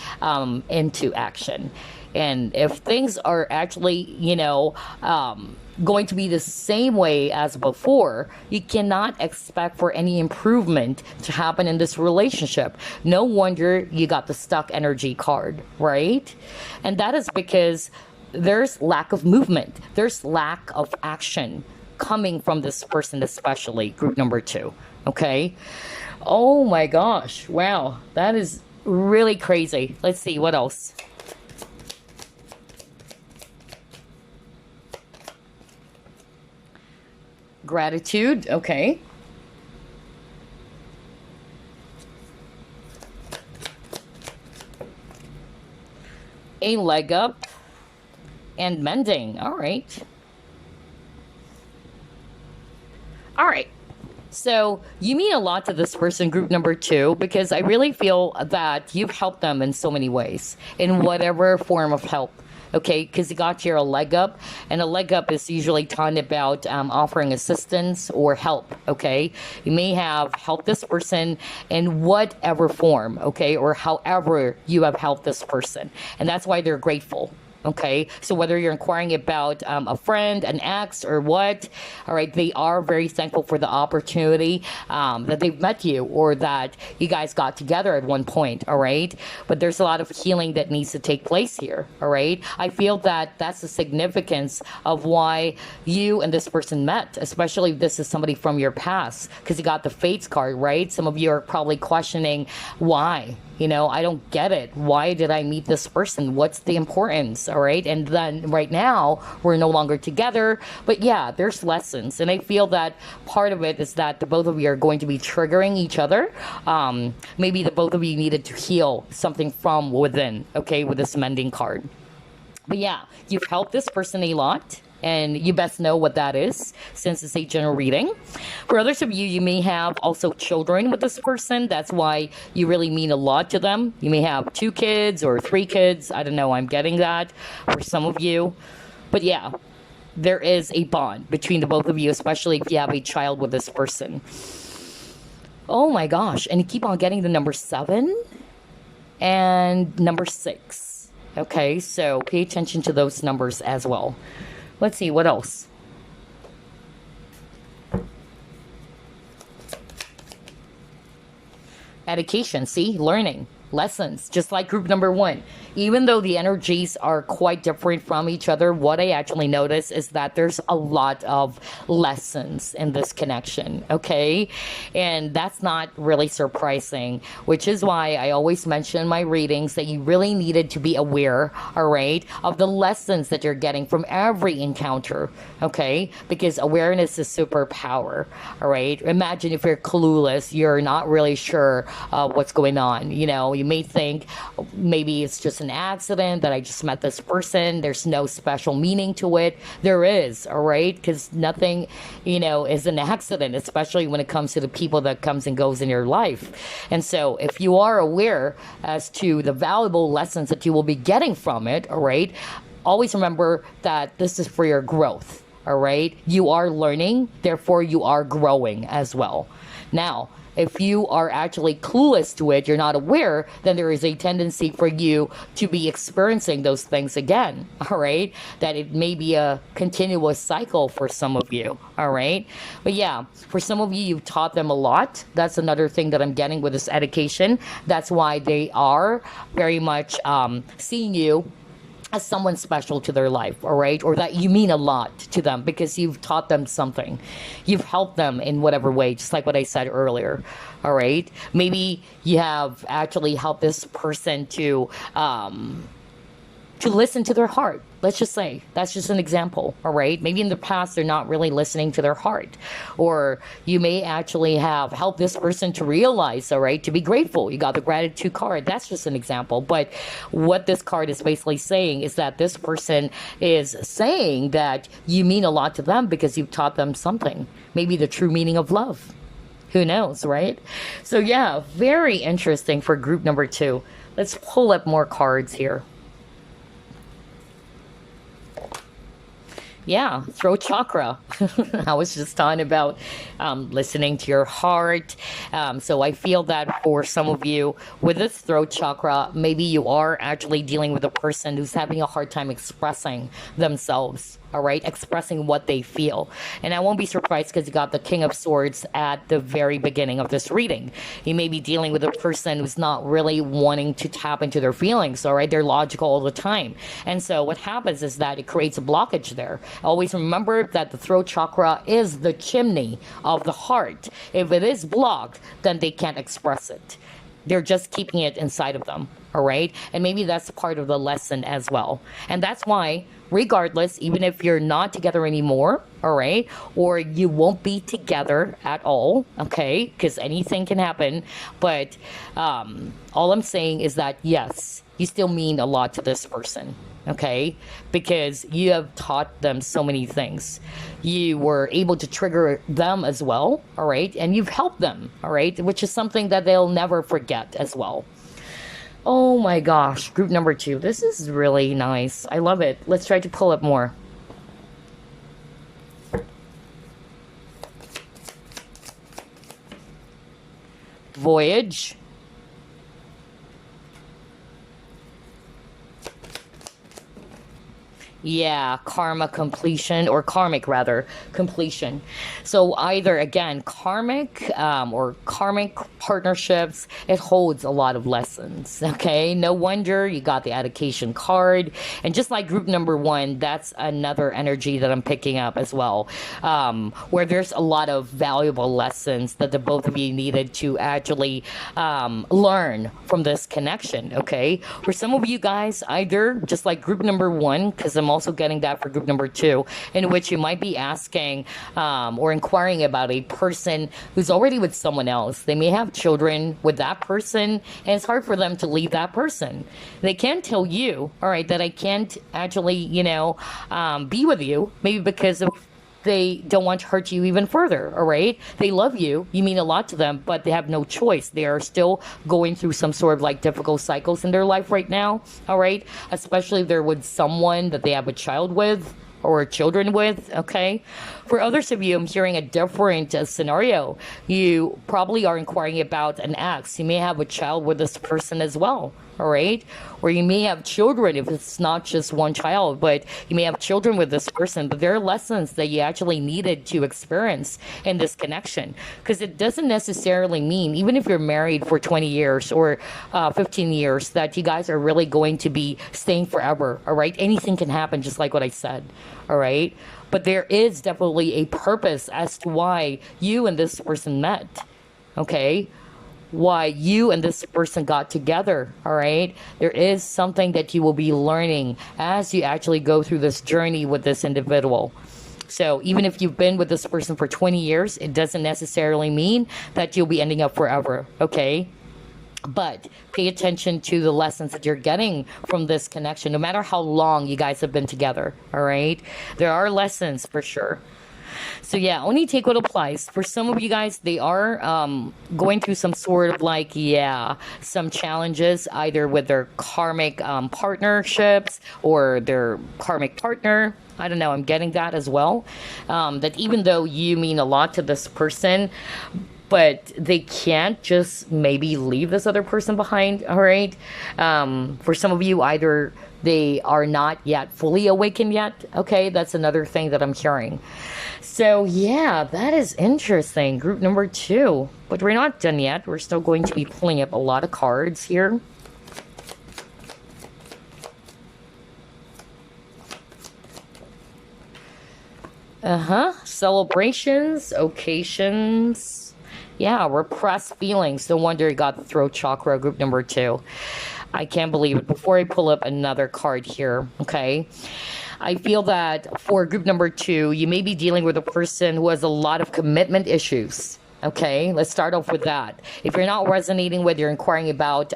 into action. And if things are actually, going to be the same way as before, you cannot expect for any improvement to happen in this relationship. No wonder you got the stuck energy card, right? And that is because there's lack of movement. There's lack of action coming from this person, especially group number 2, okay? Oh my gosh. Wow. That is really crazy. Let's see what else. Gratitude, okay. A leg up and mending, all right. All right. So you mean a lot to this person, group number 2, because I really feel that you've helped them in so many ways, in whatever form of help. Okay, because you got your leg up, and a leg up is usually talking about offering assistance or help. Okay, you may have helped this person in whatever form, okay, or however you have helped this person, and that's why they're grateful. Okay, so whether you're inquiring about a friend, an ex, or what, all right, they are very thankful for the opportunity that they've met you, or that you guys got together at one point, all right? But there's a lot of healing that needs to take place here, all right? I feel that that's the significance of why you and this person met, especially if this is somebody from your past, because you got the Fates card, right? Some of you are probably questioning why. I don't get it. Why did I meet this person? What's the importance? All right. And then right now, we're no longer together. But yeah, there's lessons. And I feel that part of it is that the both of you are going to be triggering each other. Maybe the both of you needed to heal something from within, okay, with this mending card. But yeah, you've helped this person a lot. And you best know what that is, since it's a general reading. For others of you, you may have also children with this person. That's why you really mean a lot to them. You may have 2 kids or 3 kids. I don't know. I'm getting that for some of you. But yeah, there is a bond between the both of you, especially if you have a child with this person. Oh my gosh. And you keep on getting the number 7 and number 6. Okay, so pay attention to those numbers as well. Let's see, what else? Education, see? Learning. Lessons, just like group number 1. Even though the energies are quite different from each other, what I actually notice is that there's a lot of lessons in this connection, okay? And that's not really surprising, which is why I always mention in my readings that you really needed to be aware, all right, of the lessons that you're getting from every encounter, okay? Because awareness is superpower, all right? Imagine if you're clueless, you're not really sure what's going on, You may think maybe it's just an accident that I just met this person. There's no special meaning to it. There is, all right? Because nothing, is an accident, especially when it comes to the people that comes and goes in your life. And so if you are aware as to the valuable lessons that you will be getting from it, all right, always remember that this is for your growth. All right, you are learning, therefore you are growing as well. Now, if you are actually clueless to it, you're not aware, then there is a tendency for you to be experiencing those things again. All right, that it may be a continuous cycle for some of you. All right, but yeah, for some of you, you've taught them a lot. That's another thing that I'm getting with this education. That's why they are very much seeing you as someone special to their life, all right? Or that you mean a lot to them because you've taught them something. You've helped them in whatever way, just like what I said earlier, all right? Maybe you have actually helped this person to listen to their heart. Let's just say that's just an example, all right? Maybe in the past they're not really listening to their heart, or you may actually have helped this person to realize, all right, to be grateful. You got the gratitude card. That's just an example. But what this card is basically saying is that this person is saying that you mean a lot to them because you've taught them something, maybe the true meaning of love. Who knows, right? So yeah, very interesting for group number 2. Let's pull up more cards here. Yeah, throat chakra. I was just talking about listening to your heart. So I feel that for some of you with this throat chakra, maybe you are actually dealing with a person who's having a hard time expressing themselves. All right, expressing what they feel. And I won't be surprised because you got the King of Swords at the very beginning of this reading. You may be dealing with a person who's not really wanting to tap into their feelings, all right? They're logical all the time. And so what happens is that it creates a blockage there. Always remember that the throat chakra is the chimney of the heart. If it is blocked, then they can't express it. They're just keeping it inside of them, all right? And maybe that's part of the lesson as well. And that's why, regardless, even if you're not together anymore, all right, or you won't be together at all, okay, because anything can happen, but all I'm saying is that, yes, you still mean a lot to this person, okay, because you have taught them so many things. You were able to trigger them as well, all right, and you've helped them, all right, which is something that they'll never forget as well. Oh my gosh, group number 2. This is really nice. I love it. Let's try to pull up more. Voyage. Yeah, karma completion, or karmic rather, completion. So either, again, karmic or karmic partnerships, it holds a lot of lessons, okay? No wonder you got the education card. And just like group number 1, that's another energy that I'm picking up as well, where there's a lot of valuable lessons that the both of you needed to actually learn from this connection, okay? For some of you guys, either, just like group number 1, because I'm also getting that for group number 2, in which you might be asking or inquiring about a person who's already with someone else. They may have children with that person, and it's hard for them to leave that person. They can't tell you, all right, that I can't actually, be with you, maybe because of they don't want to hurt you even further, all right? They love you, you mean a lot to them, but they have no choice. They are still going through some sort of like difficult cycles in their life right now, all right? Especially if they're with someone that they have a child with or children with, okay? For others of you, I'm hearing a different scenario. You probably are inquiring about an ex. You may have a child with this person as well, all right? Or you may have children if it's not just one child, but you may have children with this person. But there are lessons that you actually needed to experience in this connection. Because it doesn't necessarily mean, even if you're married for 20 years or 15 years, that you guys are really going to be staying forever, all right? Anything can happen, just like what I said, all right? But there is definitely a purpose as to why you and this person met, okay? Why you and this person got together, all right? There is something that you will be learning as you actually go through this journey with this individual. So even if you've been with this person for 20 years, it doesn't necessarily mean that you'll be ending up forever, okay? But pay attention to the lessons that you're getting from this connection, no matter how long you guys have been together, all right? There are lessons for sure. So yeah, only take what applies. For some of you guys, they are going through some sort of like, yeah, some challenges either with their karmic partnerships or their karmic partner. I don't know, I'm getting that as well. That even though you mean a lot to this person, but they can't just maybe leave this other person behind. All right. For some of you, either they are not yet fully awakened yet. Okay, that's another thing that I'm hearing. So yeah, that is interesting. Group number 2, but we're not done yet. We're still going to be pulling up a lot of cards here. Celebrations, occasions. Yeah, repressed feelings. No wonder you got the throat chakra, group number 2. I can't believe it. Before I pull up another card here, okay? I feel that for group number 2, you may be dealing with a person who has a lot of commitment issues. Okay, let's start off with that. If you're not resonating with, you're inquiring about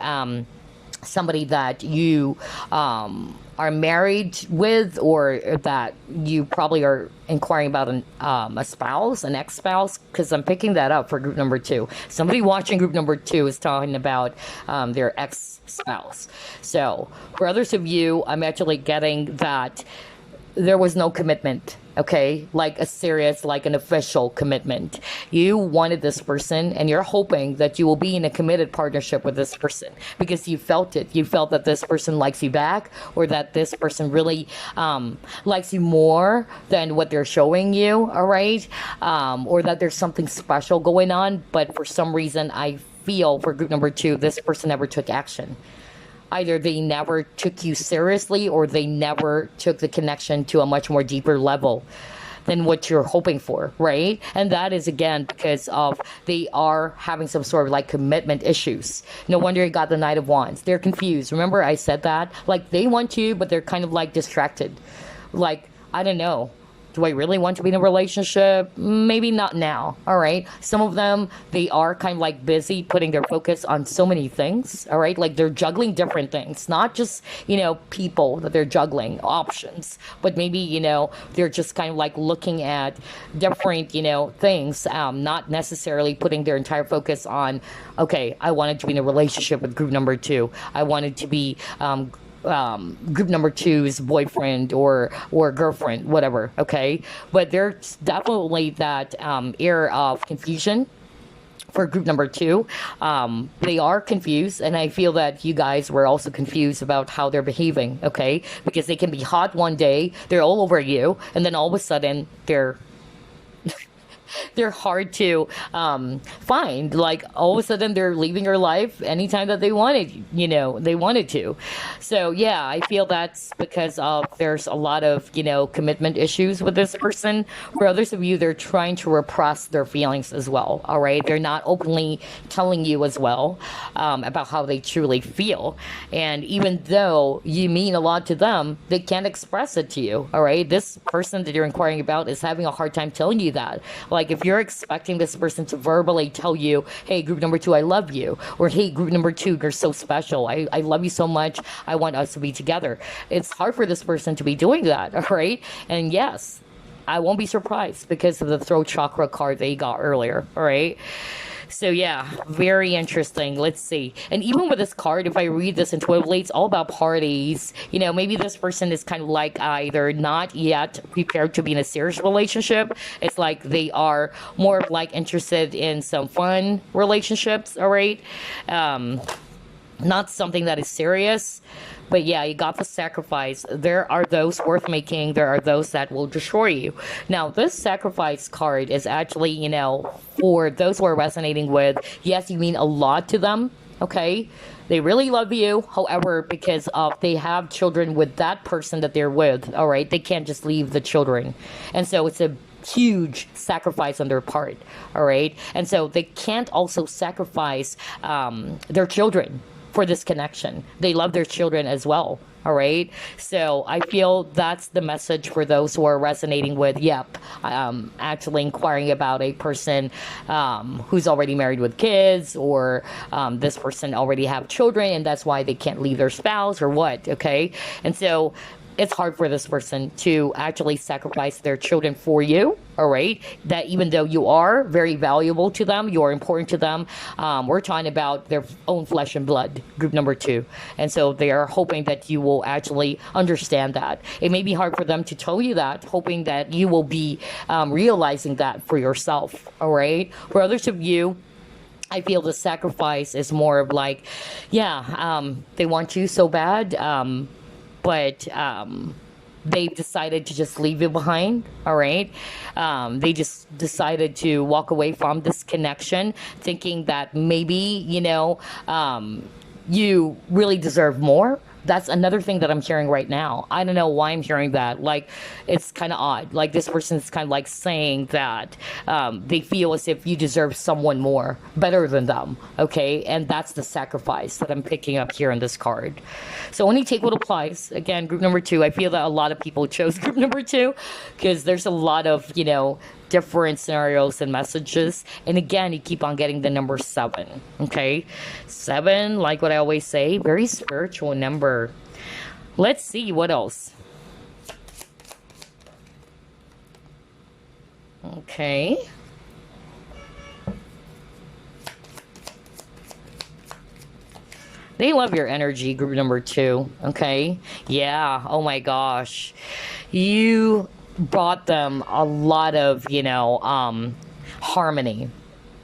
somebody that you are married with, or that you probably are inquiring about a spouse, an ex-spouse, because I'm picking that up for group number 2. Somebody watching group number 2 is talking about their ex-spouse. So for others of you, I'm actually getting that there was no commitment, okay? Like a serious, like an official commitment. You wanted this person and you're hoping that you will be in a committed partnership with this person because you felt it. You felt that this person likes you back, or that this person really likes you more than what they're showing you, all right? Or that there's something special going on, but for some reason I feel for group number 2, this person never took action. Either they never took you seriously, or they never took the connection to a much more deeper level than what you're hoping for, right? And that is again because of they are having some sort of like commitment issues. No wonder you got the Knight of Wands. They're confused. Remember I said that? Like they want you, but they're kind of like distracted. Like, I don't know. Do I really want to be in a relationship? Maybe not now. All right. Some of them, they are kind of like busy putting their focus on so many things. All right. Like they're juggling different things, not just, people that they're juggling options, but maybe, they're just kind of like looking at different, things, not necessarily putting their entire focus on, okay, I wanted to be in a relationship with group number 2. I wanted to be, group number 2's boyfriend or girlfriend, whatever, okay? But there's definitely that air of confusion for group number 2. They are confused, and I feel that you guys were also confused about how they're behaving, okay? Because they can be hot one day, they're all over you, and then all of a sudden they're hard to find. Like all of a sudden they're leaving your life anytime that they wanted to. So yeah, I feel that's because of there's a lot of commitment issues with this person. For others of you, they're trying to repress their feelings as well. All right, they're not openly telling you as well about how they truly feel, and even though you mean a lot to them, they can't express it to you. All right, this person that you're inquiring about is having a hard time telling you that. Like if you're expecting this person to verbally tell you, hey, group number 2, I love you, or hey, group number 2, you're so special, I love you so much, I want us to be together. It's hard for this person to be doing that, all right? And yes, I won't be surprised because of the throat chakra card they got earlier, all right? So yeah, very interesting. Let's see. And even with this card, if I read this intuitively, it's all about parties. Maybe this person is kind of like either not yet prepared to be in a serious relationship. It's like they are more like interested in some fun relationships, all right? Not something that is serious. But yeah, you got the sacrifice. There are those worth making. There are those that will destroy you. Now, this sacrifice card is actually, for those who are resonating with, yes, you mean a lot to them, okay? They really love you. However, because they have children with that person that they're with, all right, they can't just leave the children. And so it's a huge sacrifice on their part, all right? And so they can't also sacrifice their children for this connection. They love their children as well, all right? So I feel that's the message for those who are resonating with, actually inquiring about a person who's already married with kids, or this person already have children and that's why they can't leave their spouse or what, okay? And so it's hard for this person to actually sacrifice their children for you. All right, that even though you are very valuable to them, you are important to them, we're talking about their own flesh and blood, group number two. And so they are hoping that you will actually understand that. It may be hard for them to tell you that, hoping that you will be realizing that for yourself. All right, for others of you, I feel the sacrifice is more of like, yeah, they want you so bad, but they've decided to just leave you behind. All right. They just decided to walk away from this connection, thinking that maybe, you really deserve more. That's another thing that I'm hearing right now. I don't know why I'm hearing that. Like, it's kind of odd. Like, this person's kind of like saying that they feel as if you deserve someone more, better than them. Okay. And that's the sacrifice that I'm picking up here in this card. So only take what applies. Again, group number two, I feel that a lot of people chose group number two because there's a lot of, different scenarios and messages. And again, you keep on getting the number 7. Okay. 7, like what I always say, very spiritual number. Let's see what else. Okay. They love your energy, group number 2. Okay. Yeah. Oh my gosh. You brought them a lot of, harmony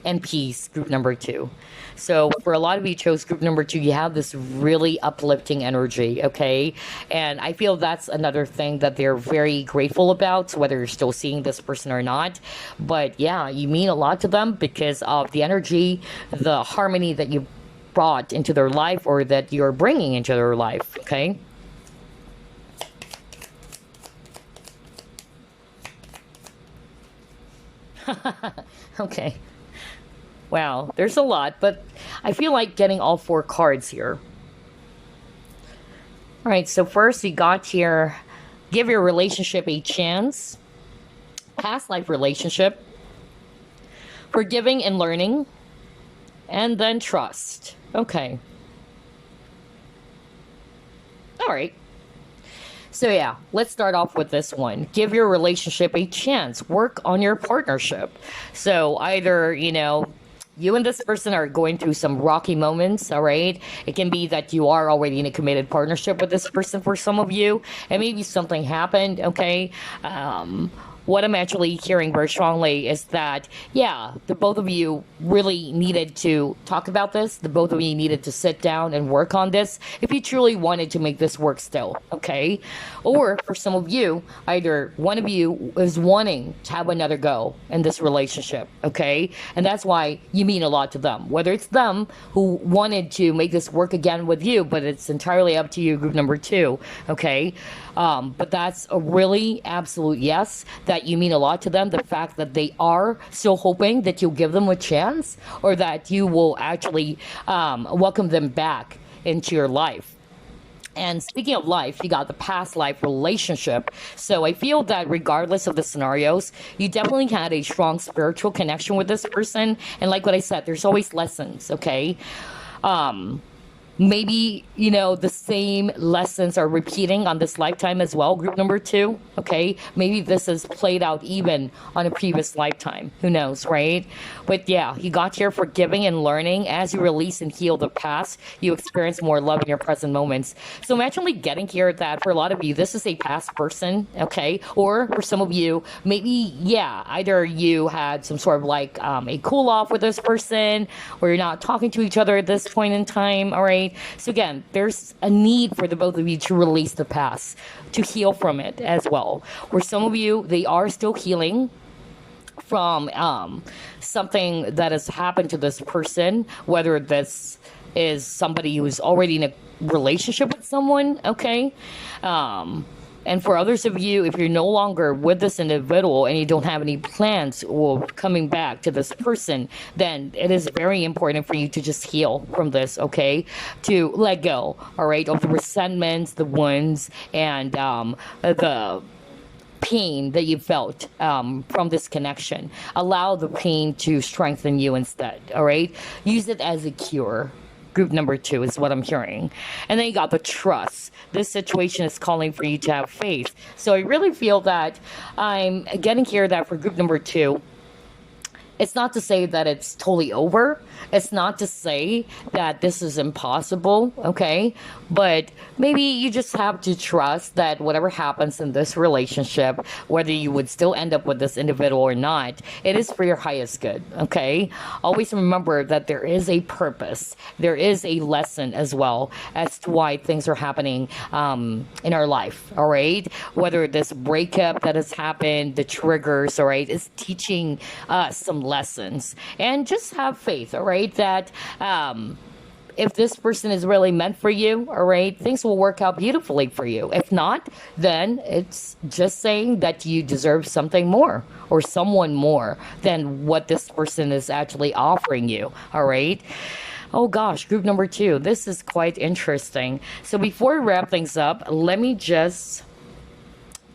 and peace, group number 2. So for a lot of you chose group number 2, you have this really uplifting energy, okay? And I feel that's another thing that they're very grateful about, whether you're still seeing this person or not. But yeah, you mean a lot to them because of the energy, the harmony that you brought into their life or that you're bringing into their life, okay? Okay. Wow, there's a lot, but I feel like getting all 4 cards here. All right, so first we got here, give your relationship a chance, past life relationship, forgiving and learning, and then trust. Okay. All right. So yeah, let's start off with this one. Give your relationship a chance. Work on your partnership. So either, you and this person are going through some rocky moments, all right? It can be that you are already in a committed partnership with this person for some of you, and maybe something happened, okay? What I'm actually hearing very strongly is that, yeah, the both of you really needed to talk about this. The both of you needed to sit down and work on this if you truly wanted to make this work still, okay? Or for some of you, either one of you is wanting to have another go in this relationship, okay? And that's why you mean a lot to them. Whether it's them who wanted to make this work again with you, but it's entirely up to you, group number 2, okay? But that's a really absolute yes, that you mean a lot to them. The fact that they are still hoping that you'll give them a chance or that you will actually welcome them back into your life. And speaking of life, you got the past life relationship. So I feel that regardless of the scenarios, you definitely had a strong spiritual connection with this person. And like what I said, there's always lessons, okay? Maybe, the same lessons are repeating on this lifetime as well, group number 2, okay? Maybe this is played out even on a previous lifetime. Who knows, right? But yeah, you got here forgiving and learning. As you release and heal the past, you experience more love in your present moments. So I'm actually getting here that for a lot of you, this is a past person, okay? Or for some of you, maybe, yeah, either you had some sort of like a cool off with this person, or you're not talking to each other at this point in time, all right? So again, there's a need for the both of you to release the past, to heal from it as well. Or some of you, they are still healing from something that has happened to this person, whether this is somebody who's already in a relationship with someone, okay? And for others of you, if you're no longer with this individual and you don't have any plans or coming back to this person, then it is very important for you to just heal from this, okay? To let go, all right, of the resentments, the wounds, and the pain that you felt from this connection. Allow the pain to strengthen you instead, all right? Use it as a cure. group number 2 is what I'm hearing. And then you got the trust. This situation is calling for you to have faith. So I really feel that I'm getting here that for group number 2, it's not to say that it's totally over. It's not to say that this is impossible, okay? But maybe you just have to trust that whatever happens in this relationship, whether you would still end up with this individual or not, it is for your highest good, okay? Always remember that there is a purpose. There is a lesson as well as to why things are happening in our life, all right? Whether this breakup that has happened, the triggers, all right, is teaching us some lessons. And just have faith, all right, that if this person is really meant for you, all right, things will work out beautifully for you. If not, then it's just saying that you deserve something more or someone more than what this person is actually offering you, all right? Oh gosh, group number 2, this is quite interesting. So before we wrap things up, let me just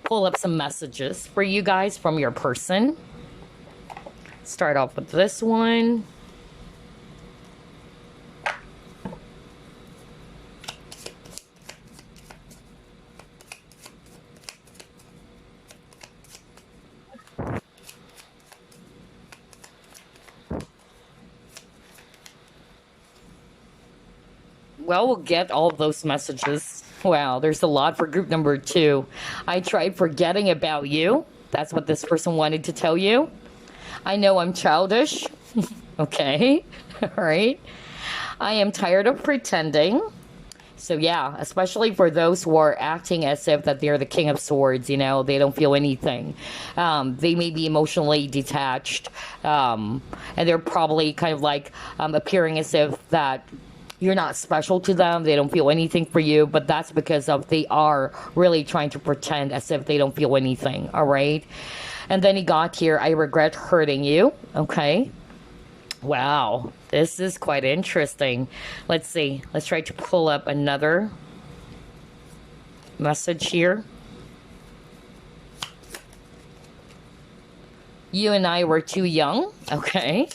pull up some messages for you guys from your person. Start off with this one. Well, we'll get all of those messages. Wow, there's a lot for group number 2. I tried forgetting about you. That's what this person wanted to tell you. I know I'm childish. Okay. All right. I am tired of pretending. So yeah, especially for those who are acting as if that they're the king of swords, you know, they don't feel anything. They may be emotionally detached. And they're probably kind of like appearing as if that you're not special to them. They don't feel anything for you, but that's because of they are really trying to pretend as if they don't feel anything. All right. And then he got here, I regret hurting you. Okay. Wow. This is quite interesting. Let's see. Let's try to pull up another message here. You and I were too young. Okay.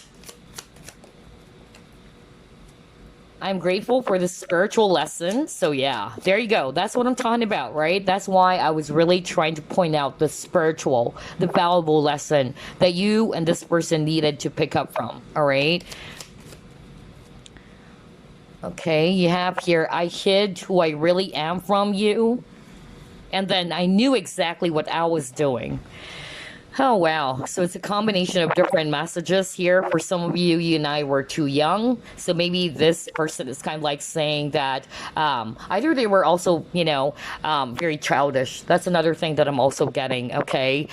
I'm grateful for the spiritual lesson. So yeah, there you go. That's what I'm talking about, right? That's why I was really trying to point out the spiritual, the valuable lesson that you and this person needed to pick up from, all right? Okay, you have here, I hid who I really am from you. And then I knew exactly what I was doing. Oh, wow. So it's a combination of different messages here. For some of you, you and I were too young. So maybe this person is kind of like saying that either they were also, you know, very childish. That's another thing that I'm also getting, okay?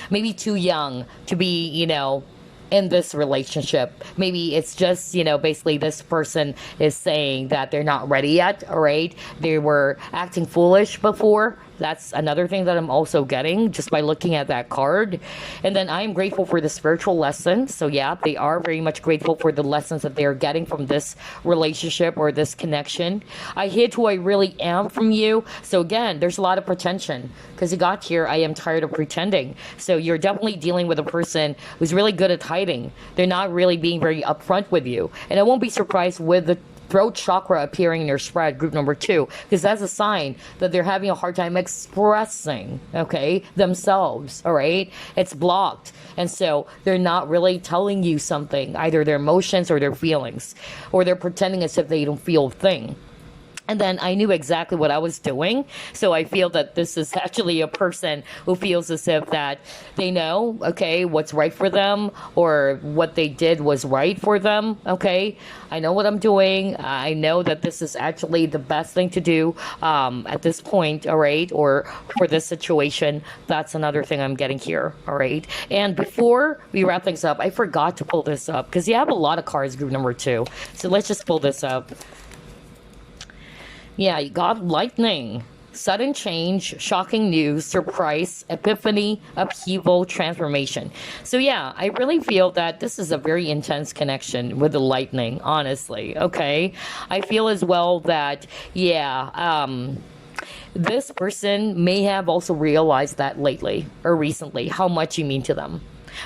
Maybe too young to be, you know, in this relationship. Maybe it's just, you know, basically this person is saying that they're not ready yet, all right? They were acting foolish before. That's another thing that I'm also getting just by looking at that card. And then I'm grateful for the spiritual lesson. So yeah, they are very much grateful for the lessons that they're getting from this relationship or this connection. I hid who I really am from you. So again, there's a lot of pretension because you got here, I am tired of pretending. So you're definitely dealing with a person who's really good at hiding. They're not really being very upfront with you. And I won't be surprised with the throat chakra appearing in your spread, group number 2, because that's a sign that they're having a hard time expressing, okay, themselves, all right? It's blocked. And so they're not really telling you something, either their emotions or their feelings, or they're pretending as if they don't feel a thing. And then I knew exactly what I was doing. So I feel that this is actually a person who feels as if that they know, okay, what's right for them or what they did was right for them, okay? I know what I'm doing. I know that this is actually the best thing to do at this point, all right? Or for this situation. That's another thing I'm getting here, all right? And before we wrap things up, I forgot to pull this up because you have a lot of cards, group number 2. So let's just pull this up. Yeah, you got lightning, sudden change, shocking news, surprise, epiphany, upheaval, transformation. So yeah, I really feel that this is a very intense connection with the lightning, honestly, okay? I feel as well that, yeah, this person may have also realized that lately or recently how much you mean to them.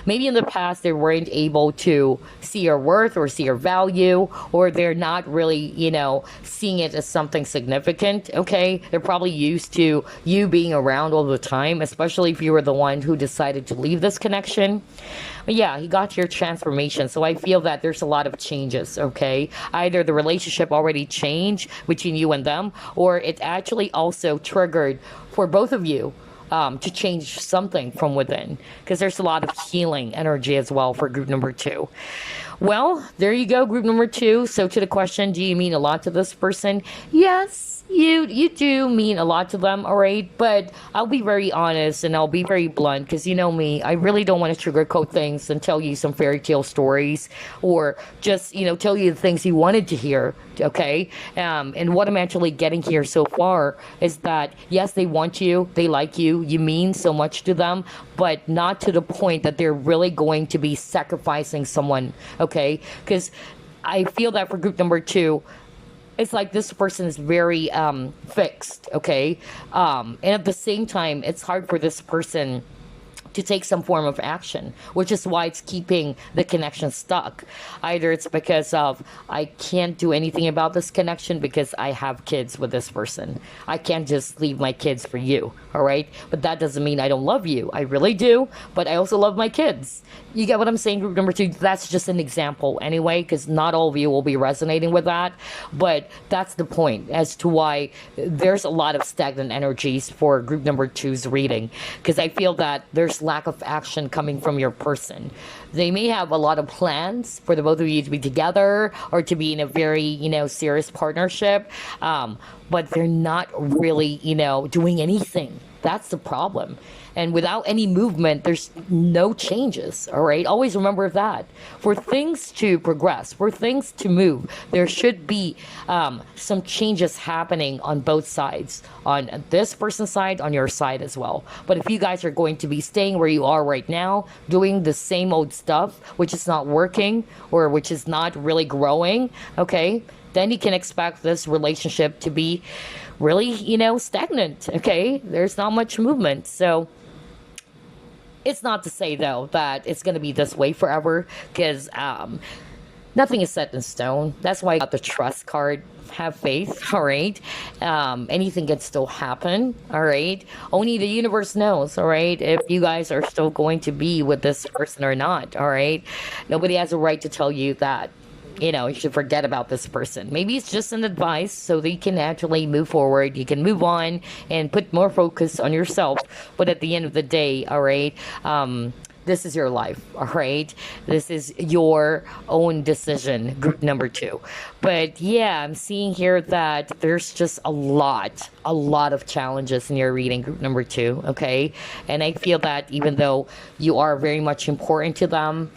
Maybe in the past they weren't able to see your worth or see your value, or they're not really, seeing it as something significant. Okay, they're probably used to you being around all the time, especially if you were the one who decided to leave this connection. But yeah, he got your transformation. So I feel that there's a lot of changes, okay? Either the relationship already changed between you and them, or it actually also triggered for both of you to change something from within. Because there's a lot of healing energy as well for group number two. Well, there you go, group number two. So to the question, do you mean a lot to this person? Yes, you do mean a lot to them, all right? But I'll be very honest and I'll be very blunt because you know me, I really don't want to sugarcoat things and tell you some fairy tale stories or just, tell you the things you wanted to hear, okay? And what I'm actually getting here so far is that, yes, they want you, they like you, you mean so much to them, but not to the point that they're really going to be sacrificing someone, okay? Because I feel that for group number two, it's like this person is very fixed, okay? And at the same time, it's hard for this person to take some form of action, which is why it's keeping the connection stuck. Either it's because of, I can't do anything about this connection because I have kids with this person. I can't just leave my kids for you, all right? But that doesn't mean I don't love you. I really do, but I also love my kids. You get what I'm saying, group number two? That's just an example anyway, because not all of you will be resonating with that. But that's the point as to why there's a lot of stagnant energies for group number two's reading. Because I feel that there's lack of action coming from your person. They may have a lot of plans for the both of you to be together or to be in a very, serious partnership. But they're not really, doing anything. That's the problem. And without any movement, there's no changes, all right? Always remember that. For things to progress, for things to move, there should be some changes happening on both sides. On this person's side, on your side as well. But if you guys are going to be staying where you are right now, doing the same old stuff, which is not working or which is not really growing, okay? Then you can expect this relationship to be really, stagnant, okay? There's not much movement. So it's not to say, though, that it's going to be this way forever because nothing is set in stone. That's why I got the trust card. Have faith, all right? Anything can still happen, all right? Only the universe knows, all right, if you guys are still going to be with this person or not, all right? Nobody has a right to tell you that you should forget about this person. Maybe it's just an advice so that you can actually move forward. You can move on and put more focus on yourself. But at the end of the day, all right, this is your life, all right? This is your own decision, group number two. But yeah, I'm seeing here that there's just a lot of challenges in your reading, group number two, okay? And I feel that even though you are very much important to them,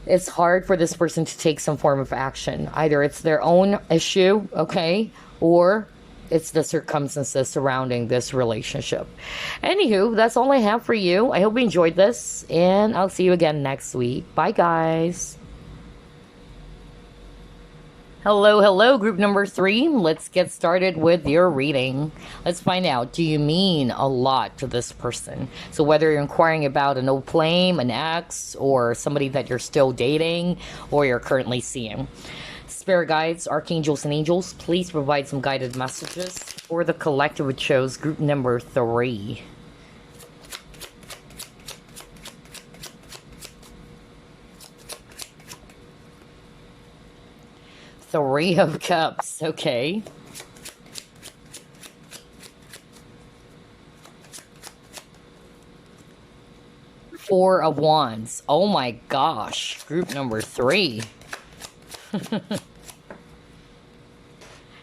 it's hard for this person to take some form of action. Either it's their own issue, okay, or it's the circumstances surrounding this relationship. Anywho, that's all I have for you. I hope you enjoyed this, and I'll see you again next week. Bye, guys. Hello, group number three. Let's get started with your reading. Let's find out, do you mean a lot to this person? So whether you're inquiring about an old flame, an ex, or somebody that you're still dating, or you're currently seeing. Spirit guides, archangels, and angels, please provide some guided messages for the collective, which shows group number three. Three of Cups, okay. Four of Wands. Oh my gosh, group number three.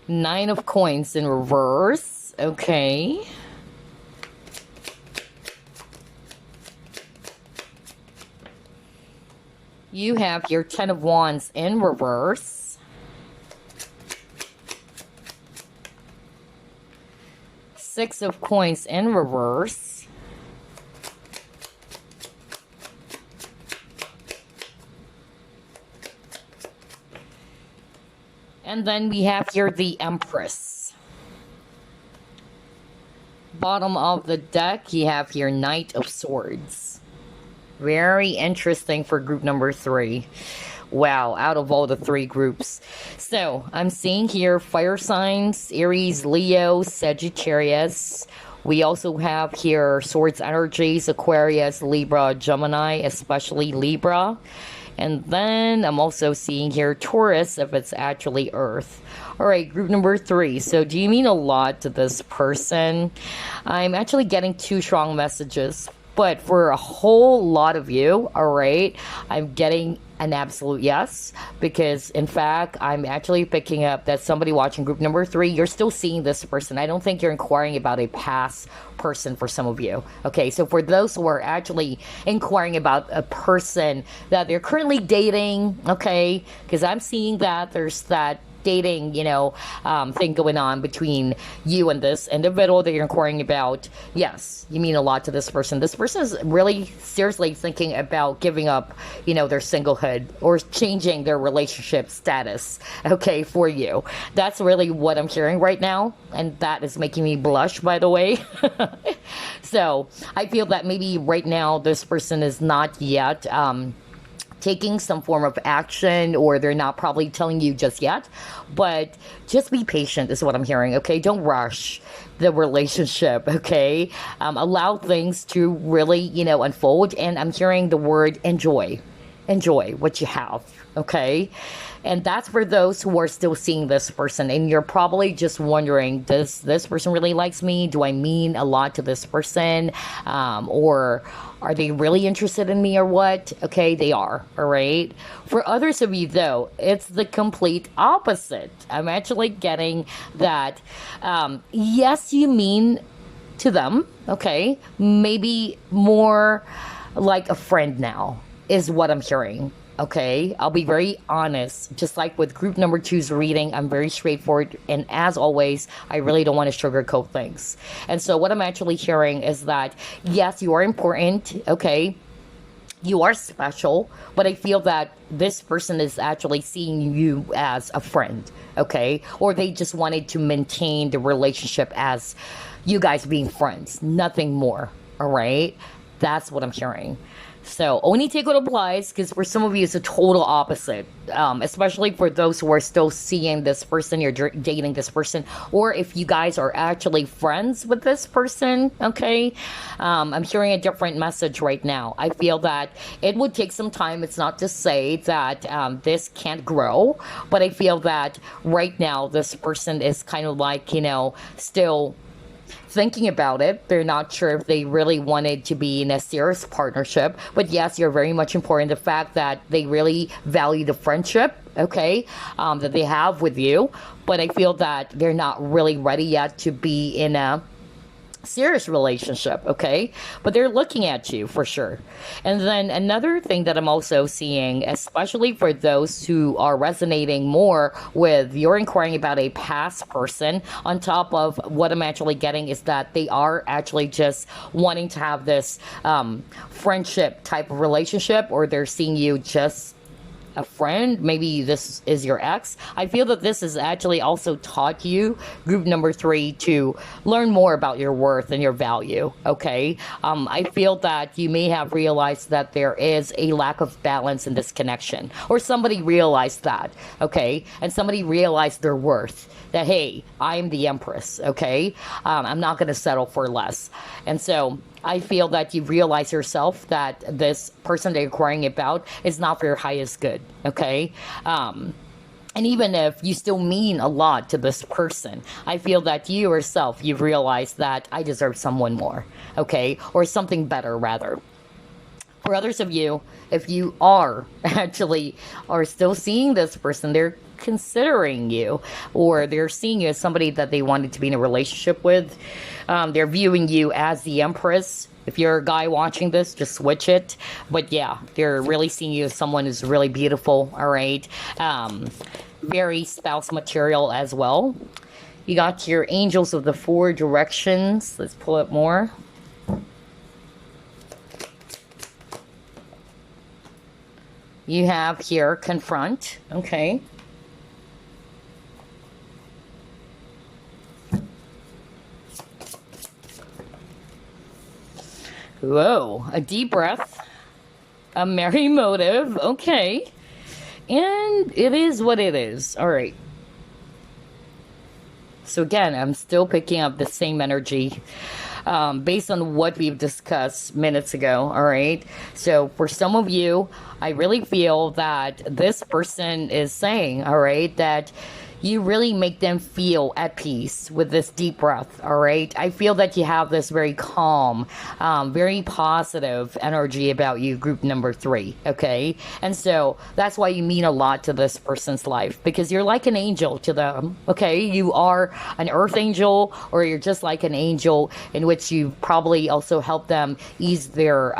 Nine of Coins in reverse, okay. You have your Ten of Wands in reverse. Six of Coins in reverse. And then we have here the Empress. Bottom of the deck, you have here Knight of Swords. Very interesting for group number 3. Wow, out of all the 3 groups. So, I'm seeing here fire signs, Aries, Leo, Sagittarius. We also have here swords energies, Aquarius, Libra, Gemini, especially Libra. And then I'm also seeing here Taurus if it's actually Earth. All right, group number 3. So do you mean a lot to this person? I'm actually getting 2 strong messages. But for a whole lot of you, all right, I'm getting an absolute yes. Because, in fact, I'm actually picking up that somebody watching group number 3, you're still seeing this person. I don't think you're inquiring about a past person for some of you. Okay, so for those who are actually inquiring about a person that they're currently dating, okay, because I'm seeing that there's that dating, thing going on between you and this individual that you're inquiring about. Yes, you mean a lot to this person. This person is really seriously thinking about giving up, their singlehood or changing their relationship status, okay, for you. That's really what I'm hearing right now, and that is making me blush, by the way. So I feel that maybe right now this person is not yet taking some form of action, or they're not probably telling you just yet, but just be patient is what I'm hearing. Okay, don't rush the relationship. Okay, allow things to really unfold, and I'm hearing the word enjoy what you have. Okay, and that's for those who are still seeing this person, and you're probably just wondering, does this person really likes me? Do I mean a lot to this person? Or are they really interested in me or what? Okay, they are, all right? For others of you, though, it's the complete opposite. I'm actually getting that, yes, you mean to them, okay? Maybe more like a friend now is what I'm hearing. Okay, I'll be very honest. Just like with group number 2's reading, I'm very straightforward. And as always, I really don't want to sugarcoat things. And so what I'm actually hearing is that, yes, you are important. Okay, you are special. But I feel that this person is actually seeing you as a friend. Okay, or they just wanted to maintain the relationship as you guys being friends. Nothing more. All right, that's what I'm hearing. So only take what applies, because for some of you it's a total opposite, especially for those who are still seeing this person, you're dating this person, or if you guys are actually friends with this person. Okay, I'm hearing a different message right now. I feel that it would take some time. It's not to say that this can't grow, but I feel that right now this person is kind of like, still thinking about it. They're not sure if they really wanted to be in a serious partnership. But yes, you're very much important. The fact that they really value the friendship, okay, that they have with you. But I feel that they're not really ready yet to be in a serious relationship, okay? But they're looking at you for sure. And then another thing that I'm also seeing, especially for those who are resonating more with you're inquiring about a past person, on top of what I'm actually getting is that they are actually just wanting to have this friendship type of relationship, or they're seeing you just a friend. Maybe this is your ex. I feel that this has actually also taught you, group number 3, to learn more about your worth and your value. Okay, I feel that you may have realized that there is a lack of balance in this connection, or somebody realized that. Okay, and somebody realized their worth, that hey, I'm the empress. Okay, I'm not going to settle for less. And so I feel that you realize yourself that this person that you're inquiring about is not for your highest good. Okay, and even if you still mean a lot to this person, I feel that you yourself, you've realized that I deserve someone more. Okay, or something better rather. For others of you, if you are actually are still seeing this person, they're considering you, or they're seeing you as somebody that they wanted to be in a relationship with. They're viewing you as the empress. If you're a guy watching this, just switch it. But yeah, they're really seeing you as someone who's really beautiful. All right, very spouse material as well. You got your angels of the 4 directions. Let's pull up more. You have here confront. Okay, whoa, a deep breath. A merry motive. Okay. And it is what it is. All right. So again, I'm still picking up the same energy based on what we've discussed minutes ago. All right. So for some of you, I really feel that this person is saying, all right, that you really make them feel at peace with this deep breath. All right. I feel that you have this very calm, very positive energy about you, group number 3. Okay. And so that's why you mean a lot to this person's life, because you're like an angel to them. Okay. You are an earth angel, or you're just like an angel in which you probably also help them ease their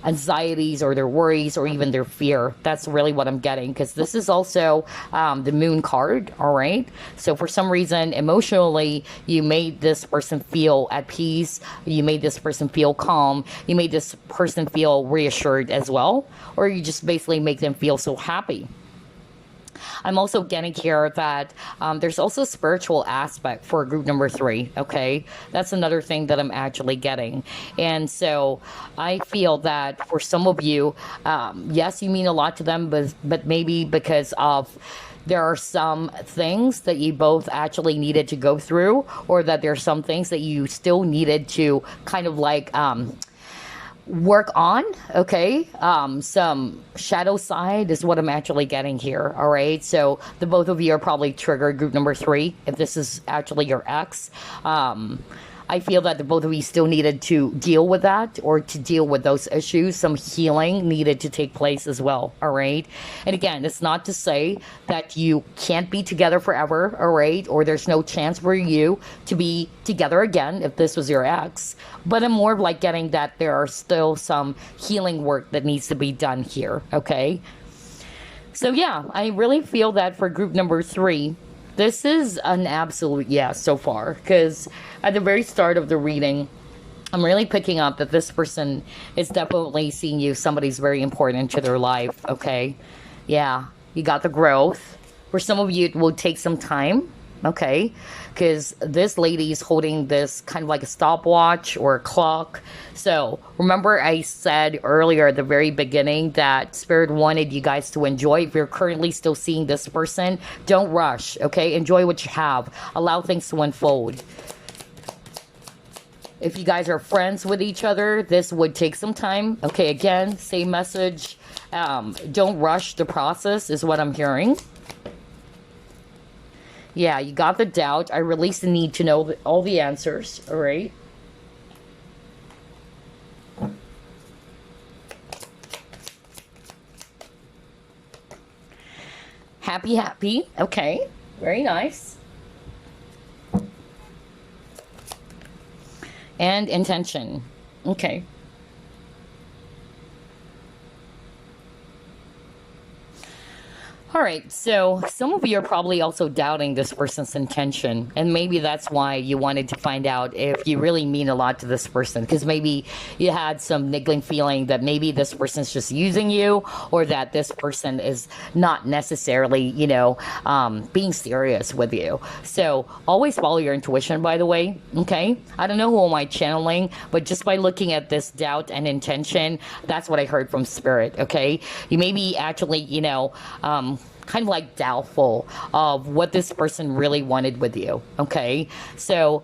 anxieties or their worries or even their fear. That's really what I'm getting, because this is also the moon card. All right. So for some reason, emotionally, you made this person feel at peace. You made this person feel calm. You made this person feel reassured as well. Or you just basically make them feel so happy. I'm also getting here that there's also a spiritual aspect for group number 3. Okay. That's another thing that I'm actually getting. And so I feel that for some of you, yes, you mean a lot to them, but maybe because of there are some things that you both actually needed to go through, or that there are some things that you still needed to kind of like work on. Okay. Some shadow side is what I'm actually getting here. All right. So the both of you are probably triggered group number 3 if this is actually your ex. I feel that the both of you still needed to deal with that, or to deal with those issues. Some healing needed to take place as well. All right. And again, it's not to say that you can't be together forever. All right. Or there's no chance for you to be together again if this was your ex. But I'm more of like getting that there are still some healing work that needs to be done here. Okay. So yeah, I really feel that for group number 3, this is an absolute yes so far, because at the very start of the reading, I'm really picking up that this person is definitely seeing you. Somebody's very important to their life, okay? Yeah, you got the growth. For some of you, it will take some time, okay? Because this lady is holding this kind of like a stopwatch or a clock. So remember I said earlier at the very beginning that Spirit wanted you guys to enjoy. If you're currently still seeing this person, don't rush, okay? Enjoy what you have. Allow things to unfold. If you guys are friends with each other, this would take some time. Okay, again, same message. Don't rush the process is what I'm hearing. Yeah, you got the doubt. I release the need to know all the answers. All right. Happy, happy. Okay. Very nice. And intention. Okay. All right, so some of you are probably also doubting this person's intention, and maybe that's why you wanted to find out if you really mean a lot to this person, because maybe you had some niggling feeling that maybe this person's just using you, or that this person is not necessarily, you know, being serious with you. So always follow your intuition, by the way, okay? I don't know who am I channeling, but just by looking at this doubt and intention, that's what I heard from Spirit, okay? You may be actually, you know, kind of like doubtful of what this person really wanted with you, okay? So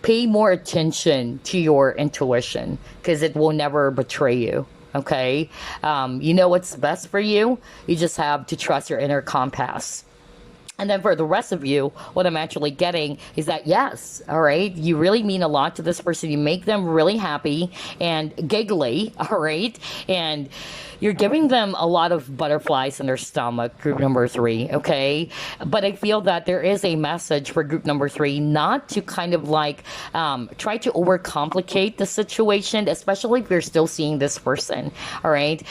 pay more attention to your intuition, because it will never betray you, okay? You know what's best for you. You just have to trust your inner compass. And then for the rest of you, what I'm actually getting is that, yes, all right, you really mean a lot to this person. You make them really happy and giggly, all right? And you're giving them a lot of butterflies in their stomach, group number 3, okay? But I feel that there is a message for group number 3 not to kind of like try to overcomplicate the situation, especially if you're still seeing this person, all right?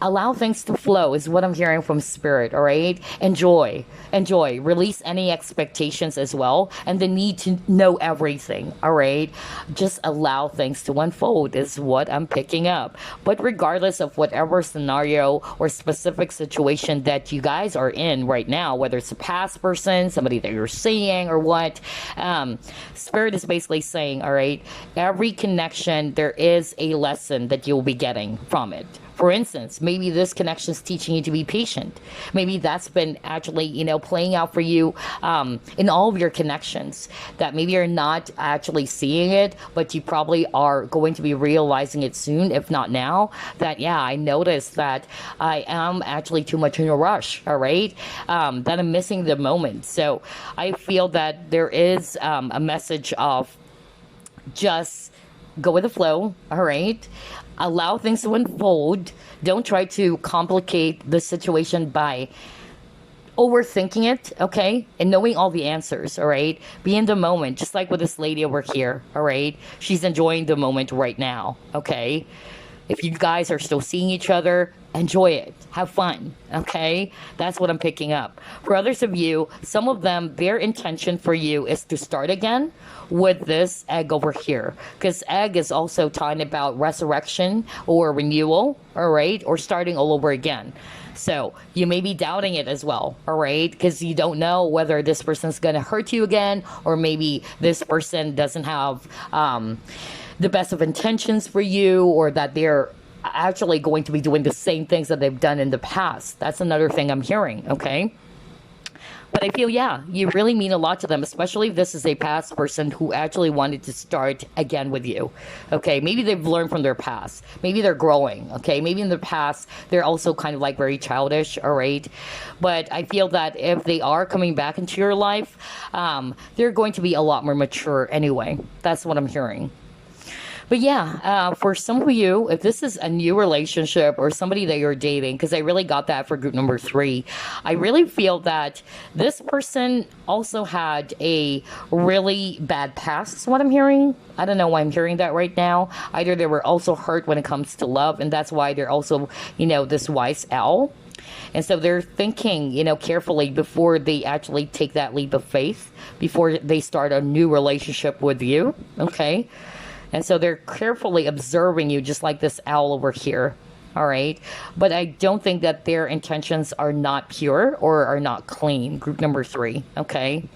Allow things to flow is what I'm hearing from Spirit, all right? Enjoy. enjoy, release any expectations as well, and the need to know everything. All right, just allow things to unfold is what I'm picking up. But regardless of whatever scenario or specific situation that you guys are in right now, whether it's a past person, somebody that you're seeing, or what, Spirit is basically saying, all right, every connection, there is a lesson that you'll be getting from it. For instance, maybe this connection is teaching you to be patient. Maybe that's been actually, playing out for you in all of your connections. That maybe you're not actually seeing it, but you probably are going to be realizing it soon, if not now. That, yeah, I noticed that I am actually too much in a rush, all right? That I'm missing the moment. So I feel that there is a message of just go with the flow, all right? Allow things to unfold. Don't try to complicate the situation by overthinking it, okay? And knowing all the answers, all right? Be in the moment, just like with this lady over here, all right? She's enjoying the moment right now, okay? If you guys are still seeing each other, enjoy it. Have fun, okay? That's what I'm picking up. For others of you, some of them, their intention for you is to start again with this egg over here. Because egg is also talking about resurrection or renewal, all right? Or starting all over again. So you may be doubting it as well, all right? Because you don't know whether this person's going to hurt you again, or maybe this person doesn't have the best of intentions for you, or that they're actually going to be doing the same things that they've done in the past. That's another thing I'm hearing, okay? But I feel, yeah, you really mean a lot to them, especially if this is a past person who actually wanted to start again with you, okay? Maybe they've learned from their past. Maybe they're growing, okay? Maybe in the past, they're also kind of like very childish, all right? But I feel that if they are coming back into your life, they're going to be a lot more mature anyway. That's what I'm hearing. But yeah, for some of you, if this is a new relationship or somebody that you're dating, because I really got that for group number 3, I really feel that this person also had a really bad past, is what I'm hearing. I don't know why I'm hearing that right now. Either they were also hurt when it comes to love, and that's why they're also, this wise owl. And so they're thinking, carefully before they actually take that leap of faith, before they start a new relationship with you, okay? And so they're carefully observing you, just like this owl over here, all right? But I don't think that their intentions are not pure or are not clean, group number 3, okay?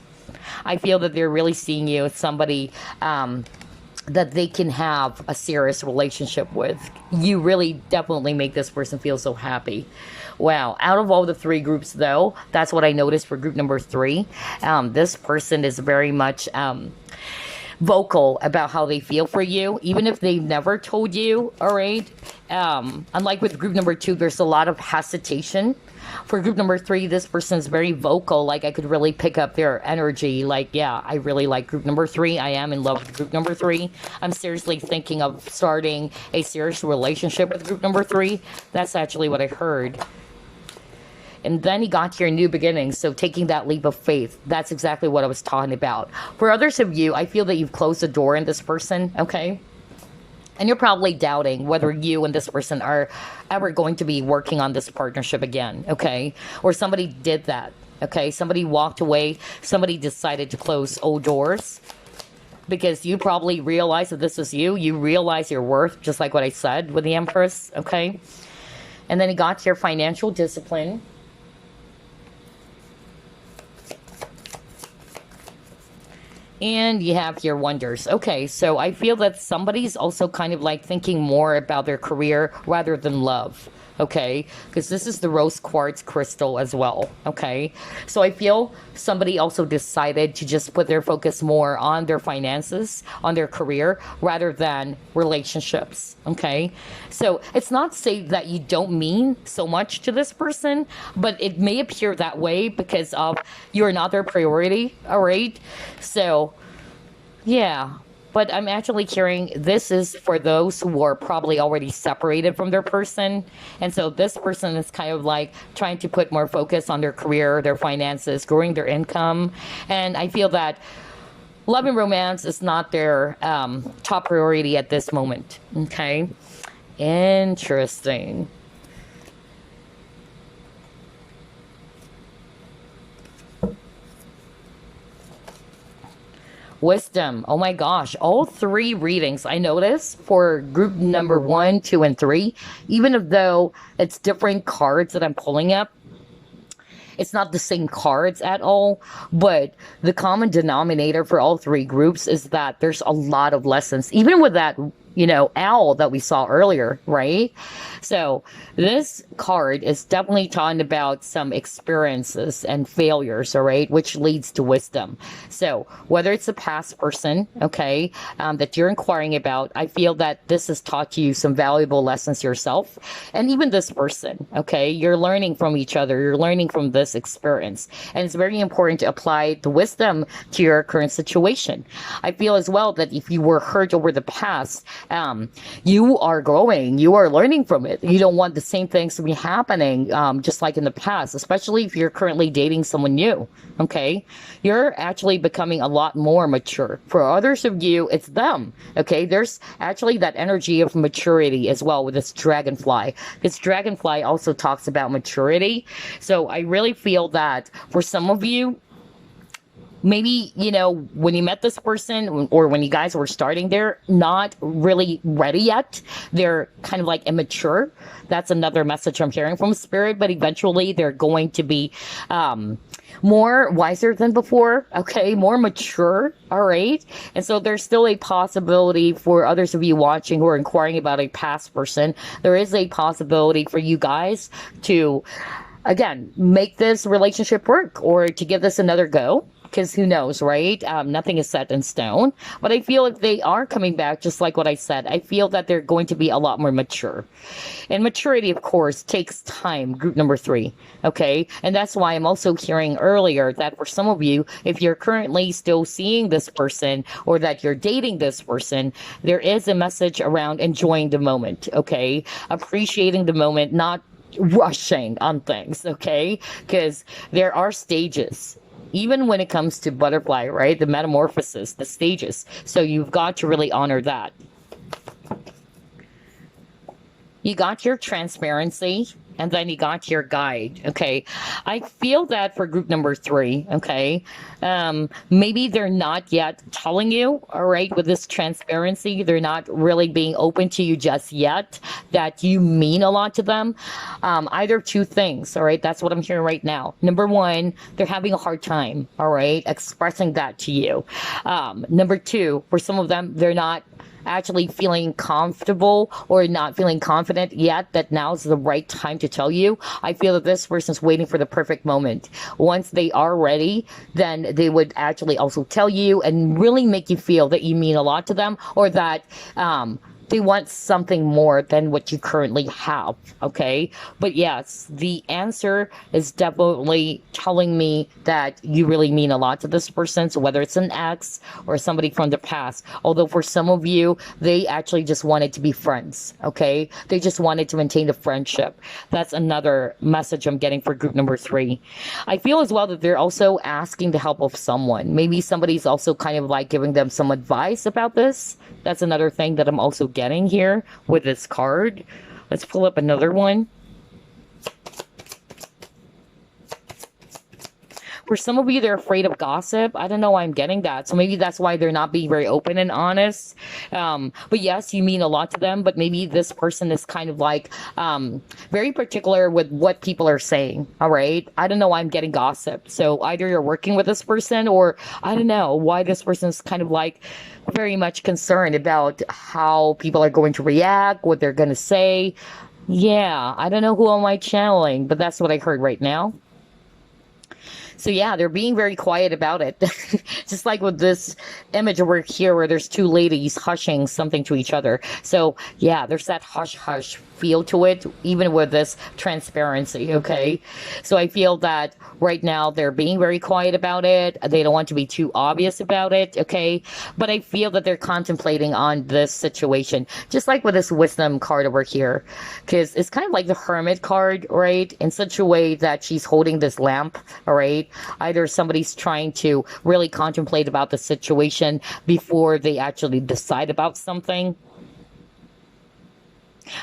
I feel that they're really seeing you as somebody that they can have a serious relationship with. You really definitely make this person feel so happy. Wow, out of all the 3 groups, though, that's what I noticed for group number 3. This person is very much vocal about how they feel for you, even if they've never told you, all right? Unlike with group number 2, there's a lot of hesitation. For group number 3, this person's very vocal. Like, I could really pick up their energy. Like, yeah, I really like group number 3. I am in love with group number 3. I'm seriously thinking of starting a serious relationship with group number 3. That's actually what I heard. And then he got here new beginnings. So taking that leap of faith, that's exactly what I was talking about. For others of you, I feel that you've closed the door in this person, okay? And you're probably doubting whether you and this person are ever going to be working on this partnership again, okay? Or somebody did that, okay? Somebody walked away. Somebody decided to close old doors. Because you probably realize that this is you. You realize your worth, just like what I said with the Empress, okay? And then he got here financial discipline. And you have your wonders. Okay, so I feel that somebody's also kind of like thinking more about their career rather than love. Okay, because this is the rose quartz crystal as well. Okay, so I feel somebody also decided to just put their focus more on their finances, on their career, rather than relationships. Okay, so it's not to say that you don't mean so much to this person, but it may appear that way because of you're not their priority. All right, so yeah. But I'm actually hearing this is for those who are probably already separated from their person. And so this person is kind of like trying to put more focus on their career, their finances, growing their income. And I feel that love and romance is not their top priority at this moment. Okay? Interesting. Wisdom. Oh my gosh. All three readings I noticed for group number one, two, and three, even though it's different cards that I'm pulling up, it's not the same cards at all, but the common denominator for all three groups is that there's a lot of lessons, even with that, owl that we saw earlier, right? So this card is definitely talking about some experiences and failures, all right, which leads to wisdom. So whether it's a past person, okay, that you're inquiring about, I feel that this has taught you some valuable lessons yourself, and even this person, okay, you're learning from each other, you're learning from this experience, and it's very important to apply the wisdom to your current situation. I feel as well that if you were hurt over the past, you are growing, you are learning from it. You don't want the same things to be happening, just like in the past, especially if you're currently dating someone new. Okay, you're actually becoming a lot more mature. For others of you, it's them. Okay, there's actually that energy of maturity as well with this dragonfly. This dragonfly also talks about maturity. So I really feel that for some of you, maybe, when you met this person or when you guys were starting, they're not really ready yet. They're kind of like immature. That's another message I'm hearing from spirit, but eventually they're going to be more wiser than before, okay, more mature, all right? And so there's still a possibility for others of you watching who are inquiring about a past person. There is a possibility for you guys to, again, make this relationship work or to give this another go. Because who knows, right? Nothing is set in stone. But I feel if they are coming back, just like what I said, I feel that they're going to be a lot more mature. And maturity, of course, takes time, group number three. Okay? And that's why I'm also hearing earlier that for some of you, if you're currently still seeing this person or that you're dating this person, there is a message around enjoying the moment. Okay? Appreciating the moment, not rushing on things. Okay? Because there are stages. Even when it comes to butterfly, right? The metamorphosis, the stages. So you've got to really honor that. You got your transparency, and then you got your guide. Okay, I feel that for group number three, okay, maybe they're not yet telling you, all right, with this transparency, they're not really being open to you just yet, that you mean a lot to them. Either two things, all right, that's what I'm hearing right now. Number one, they're having a hard time, all right, expressing that to you. Number two, for some of them, they're not actually feeling comfortable or not feeling confident yet that now's the right time to tell you. I feel that this person's waiting for the perfect moment. Once they are ready, then they would actually also tell you and really make you feel that you mean a lot to them, or that they want something more than what you currently have, okay? But yes, the answer is definitely telling me that you really mean a lot to this person, so whether it's an ex or somebody from the past. Although for some of you, they actually just wanted to be friends, okay? They just wanted to maintain the friendship. That's another message I'm getting for group number three. I feel as well that they're also asking the help of someone. Maybe somebody's also kind of like giving them some advice about this. That's another thing that I'm also getting here with this card. Let's pull up another one. For some of you, they're afraid of gossip. I don't know why I'm getting that. So maybe that's why they're not being very open and honest. But yes, you mean a lot to them. But maybe this person is kind of like very particular with what people are saying. All right. I don't know why I'm getting gossip. So either you're working with this person, or I don't know why this person is kind of like very much concerned about how people are going to react, what they're going to say. Yeah, I don't know who am I channeling, but that's what I heard right now. So yeah, they're being very quiet about it. Just like with this image over here where there's two ladies hushing something to each other. So yeah, there's that hush hush feel to it, even with this transparency, okay? So I feel that right now they're being very quiet about it. They don't want to be too obvious about it, okay? But I feel that they're contemplating on this situation, just like with this wisdom card over here, because it's kind of like the hermit card, right? In such a way that she's holding this lamp, all right? Either somebody's trying to really contemplate about the situation before they actually decide about something.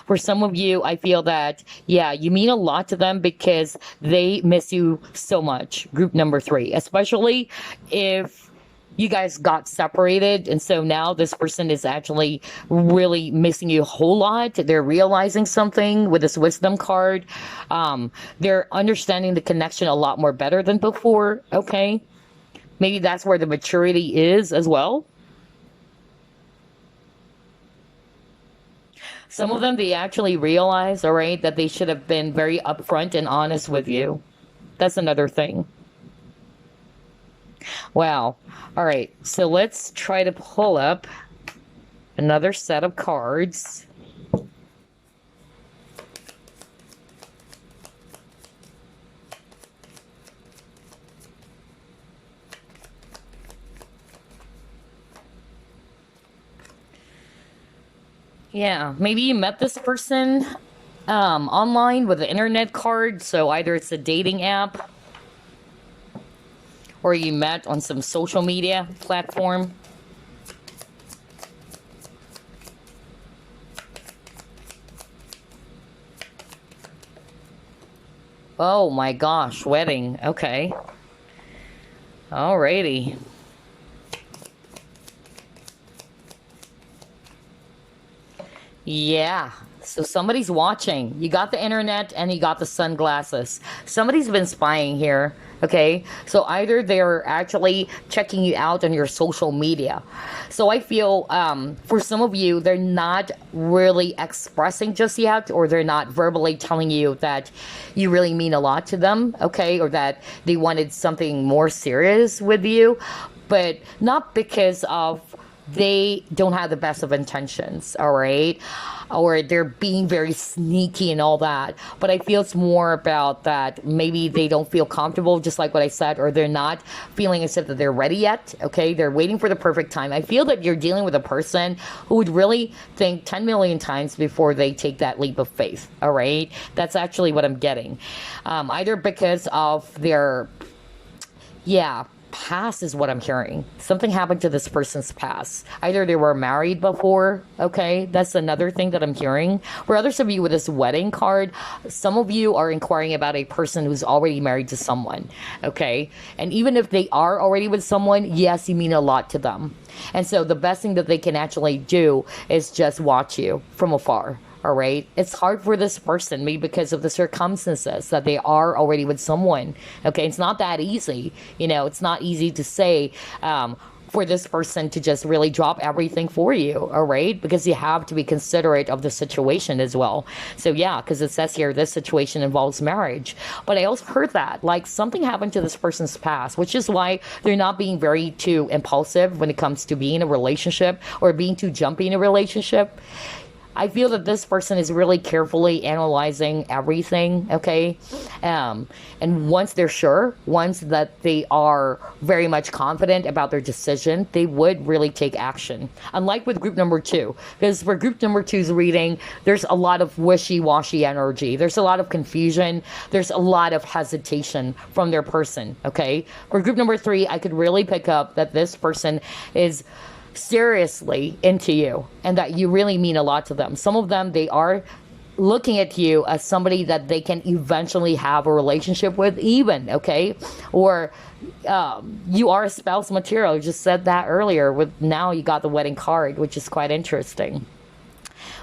For some of you, I feel that, yeah, you mean a lot to them because they miss you so much. Group number three, especially if you guys got separated, and so now this person is actually really missing you a whole lot. They're realizing something with this wisdom card. They're understanding the connection a lot more better than before. Okay, maybe that's where the maturity is as well. Some of them, they actually realize, all right, that they should have been very upfront and honest with you. That's another thing. Wow. All right. So let's try to pull up another set of cards. Yeah, maybe you met this person online with an internet card. So either it's a dating app or you met on some social media platform. Oh my gosh, wedding. Okay. Alrighty. Yeah. So somebody's watching. You got the internet and you got the sunglasses. Somebody's been spying here. Okay. So either they're actually checking you out on your social media. So I feel for some of you, they're not really expressing just yet, or they're not verbally telling you that you really mean a lot to them. Okay. Or that they wanted something more serious with you, but not because of they don't have the best of intentions, all right? Or they're being very sneaky and all that. But I feel it's more about that maybe they don't feel comfortable, just like what I said, or they're not feeling as if that they're ready yet, okay? They're waiting for the perfect time. I feel that you're dealing with a person who would really think 10 million times before they take that leap of faith, all right? That's actually what I'm getting. Either because of their, yeah, past is what I'm hearing. Something happened to this person's past. Either they were married before, okay? That's another thing that I'm hearing. For others of you with this wedding card, some of you are inquiring about a person who's already married to someone, okay? And even if they are already with someone, yes, you mean a lot to them. And so the best thing that they can actually do is just watch you from afar. All right. It's hard for this person, maybe because of the circumstances that they are already with someone. Okay. It's not that easy. You know, it's not easy to say, for this person to just really drop everything for you, all right? Because you have to be considerate of the situation as well. So yeah, because it says here this situation involves marriage. But I also heard that like something happened to this person's past, which is why they're not being very too impulsive when it comes to being in a relationship or being too jumpy in a relationship. I feel that this person is really carefully analyzing everything, okay? And once they're sure, once that they are very much confident about their decision, they would really take action. Unlike with group number two, because for group number two's reading, there's a lot of wishy-washy energy. There's a lot of confusion. There's a lot of hesitation from their person, okay? For group number three, I could really pick up that this person is seriously into you and that you really mean a lot to them. Some of them, they are looking at you as somebody that they can eventually have a relationship with even, okay? Or you are a spouse material. You just said that earlier with now you got the wedding card, which is quite interesting.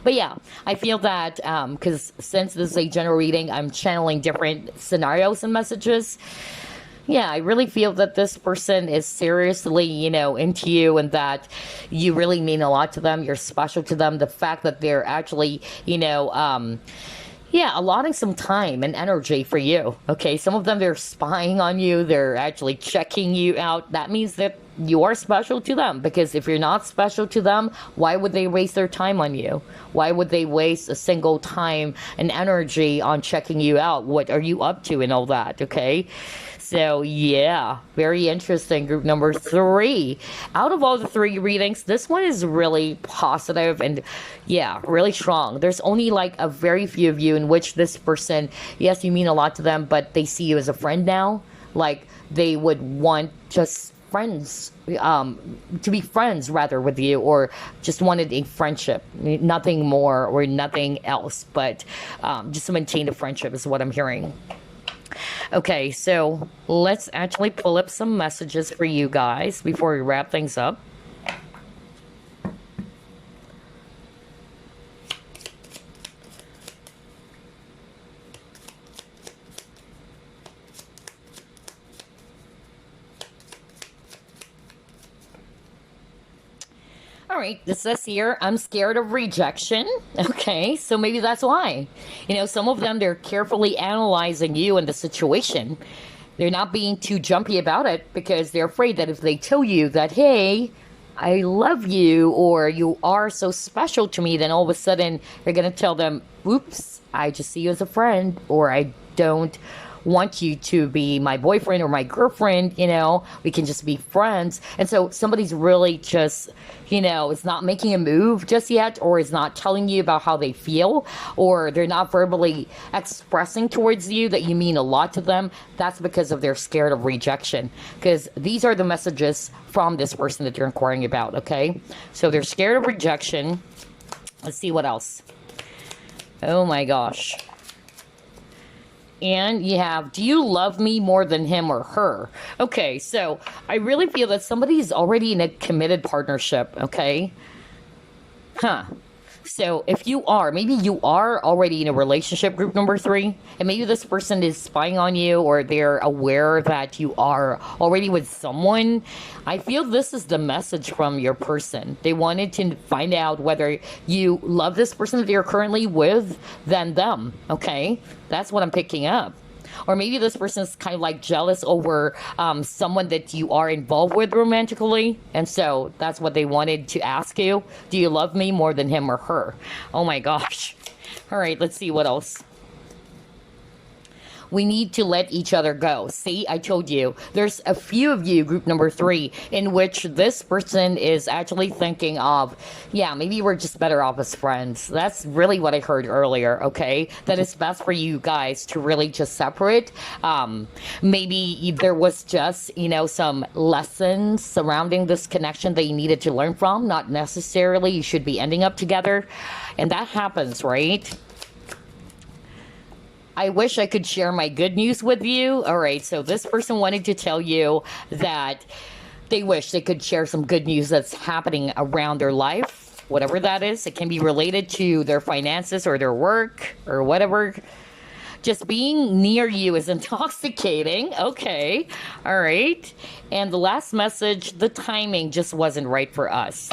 But yeah, I feel that because since this is a general reading, I'm channeling different scenarios and messages. Yeah, I really feel that this person is seriously, into you and that you really mean a lot to them. You're special to them. The fact that they're actually, yeah, allotting some time and energy for you. Okay, some of them, they're spying on you. They're actually checking you out. That means that you are special to them, because if you're not special to them, why would they waste their time on you? Why would they waste a single time and energy on checking you out? What are you up to and all that, okay? So yeah, very interesting. Group number three. Out of all the three readings, this one is really positive and yeah, really strong. There's only like a very few of you in which this person, yes, you mean a lot to them, but they see you as a friend now. Like they would want just friends, to be friends rather with you, or just wanted a friendship, nothing more or nothing else, but just to maintain a friendship is what I'm hearing. Okay, so let's actually pull up some messages for you guys before we wrap things up. All right, this says here, I'm scared of rejection. Okay, so maybe that's why. Some of them, they're carefully analyzing you and the situation. They're not being too jumpy about it because they're afraid that if they tell you that, hey, I love you, or you are so special to me, then all of a sudden you're going to tell them, oops, I just see you as a friend, or I don't want you to be my boyfriend or my girlfriend, we can just be friends. And so somebody's really just, is not making a move just yet, or is not telling you about how they feel, or they're not verbally expressing towards you that you mean a lot to them. That's because of they're scared of rejection, because these are the messages from this person that you're inquiring about. Okay, so they're scared of rejection. Let's see what else. Oh my gosh. And you have, do you love me more than him or her? Okay, so I really feel that somebody's already in a committed partnership, okay? So if maybe you are already in a relationship, group number 3, and maybe this person is spying on you, or they're aware that you are already with someone. I feel this is the message from your person. They wanted to find out whether you love this person that you're currently with than them, okay? That's what I'm picking up. Or maybe this person is kind of like jealous over someone that you are involved with romantically. And so that's what they wanted to ask you. Do you love me more than him or her? Oh my gosh. All right, let's see what else. We need to let each other go. See, I told you, there's a few of you, group number 3, in which this person is actually thinking of, yeah, maybe we're just better off as friends. That's really what I heard earlier, okay? That it's best for you guys to really just separate. Maybe there was just, some lessons surrounding this connection that you needed to learn from. Not necessarily you should be ending up together. And that happens, right? I wish I could share my good news with you. All right, so this person wanted to tell you that they wish they could share some good news that's happening around their life, whatever that is. It can be related to their finances or their work or whatever. Just being near you is intoxicating. Okay, all right. And the last message, the timing just wasn't right for us.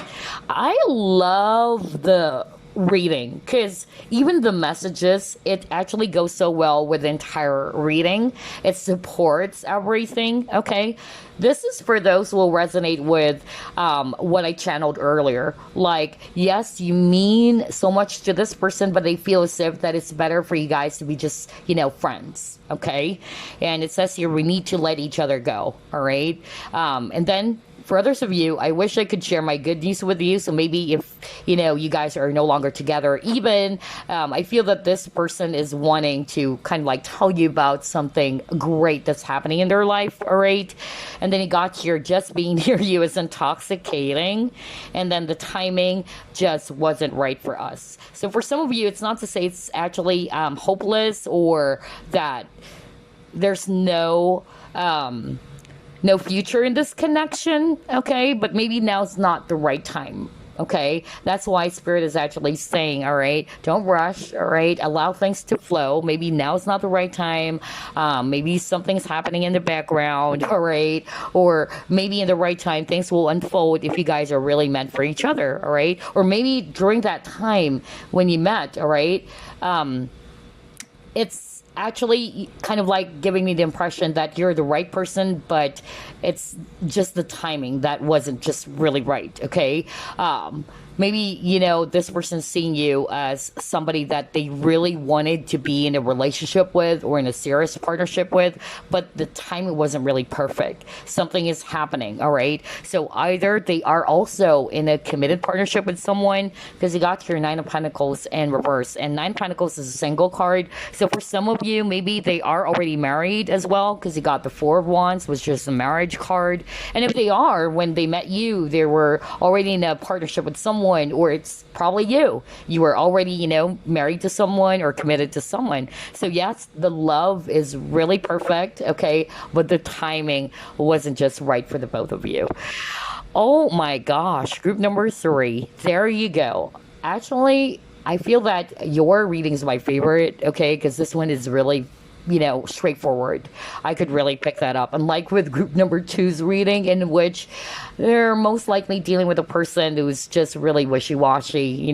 I love the reading, because even the messages, it actually goes so well with the entire reading. It supports everything. Okay, this is for those who will resonate with what I channeled earlier. Like, yes, you mean so much to this person, but they feel as if that it's better for you guys to be just, friends. Okay, and it says here we need to let each other go. All right, and then for others of you, I wish I could share my good news with you. So maybe if, you guys are no longer together, even, I feel that this person is wanting to kind of like tell you about something great that's happening in their life, all right? And then it got here, just being near you is intoxicating. And then the timing just wasn't right for us. So for some of you, it's not to say it's actually hopeless or that there's no future in this connection, okay? But maybe now's not the right time, okay? That's why Spirit is actually saying, all right, don't rush, all right? Allow things to flow. Maybe now's not the right time. Maybe something's happening in the background, all right? Or maybe in the right time, things will unfold if you guys are really meant for each other, all right? Or maybe during that time when you met, all right? It's actually kind of like giving me the impression that you're the right person, but it's just the timing that wasn't just really right, okay? Maybe, this person's seeing you as somebody that they really wanted to be in a relationship with or in a serious partnership with, but the timing wasn't really perfect. Something is happening, all right? So either they are also in a committed partnership with someone, because you got your 9 of Pentacles in reverse, and 9 of Pentacles is a single card. So for some of you, maybe they are already married as well, because you got the 4 of Wands, which is a marriage card. And if they are, when they met you, they were already in a partnership with someone, someone, or it's probably you are already, married to someone or committed to someone. So yes, the love is really perfect, okay, but the timing wasn't just right for the both of you. Oh my gosh, group number 3. There you go. Actually, I feel that your reading is my favorite, okay, because this one is really, straightforward. I could really pick that up. Unlike with group number two's reading, in which they're most likely dealing with a person who's just really wishy-washy,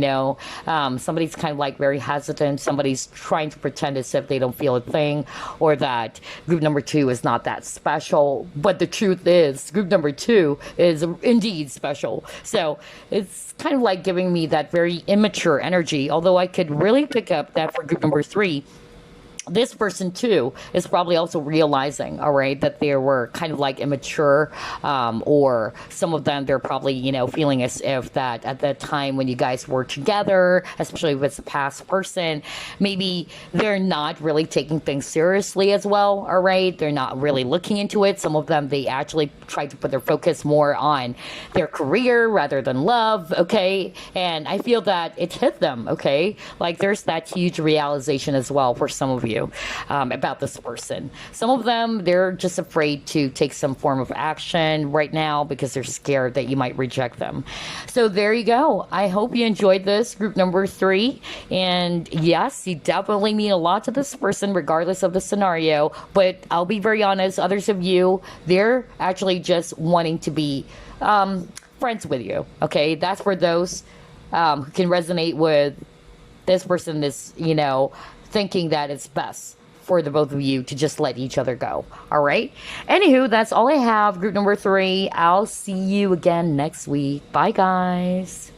somebody's kind of like very hesitant, somebody's trying to pretend as if they don't feel a thing, or that group number 2 is not that special. But the truth is, group number 2 is indeed special. So it's kind of like giving me that very immature energy, although I could really pick up that for group number 3. This person too is probably also realizing, all right, that they were kind of like immature, or some of them, they're probably, feeling as if that at the time when you guys were together, especially if it's a past person, maybe they're not really taking things seriously as well, all right? They're not really looking into it. Some of them, they actually try to put their focus more on their career rather than love, okay? And I feel that it hit them, okay? Like there's that huge realization as well for some of you. About this person. Some of them, they're just afraid to take some form of action right now because they're scared that you might reject them. So there you go. I hope you enjoyed this group number 3. And yes, you definitely mean a lot to this person regardless of the scenario. But I'll be very honest, others of you, they're actually just wanting to be friends with you. Okay, that's for those who can resonate with this person, this, thinking that it's best for the both of you to just let each other go. All right. Anywho, that's all I have. Group number 3. I'll see you again next week. Bye, guys.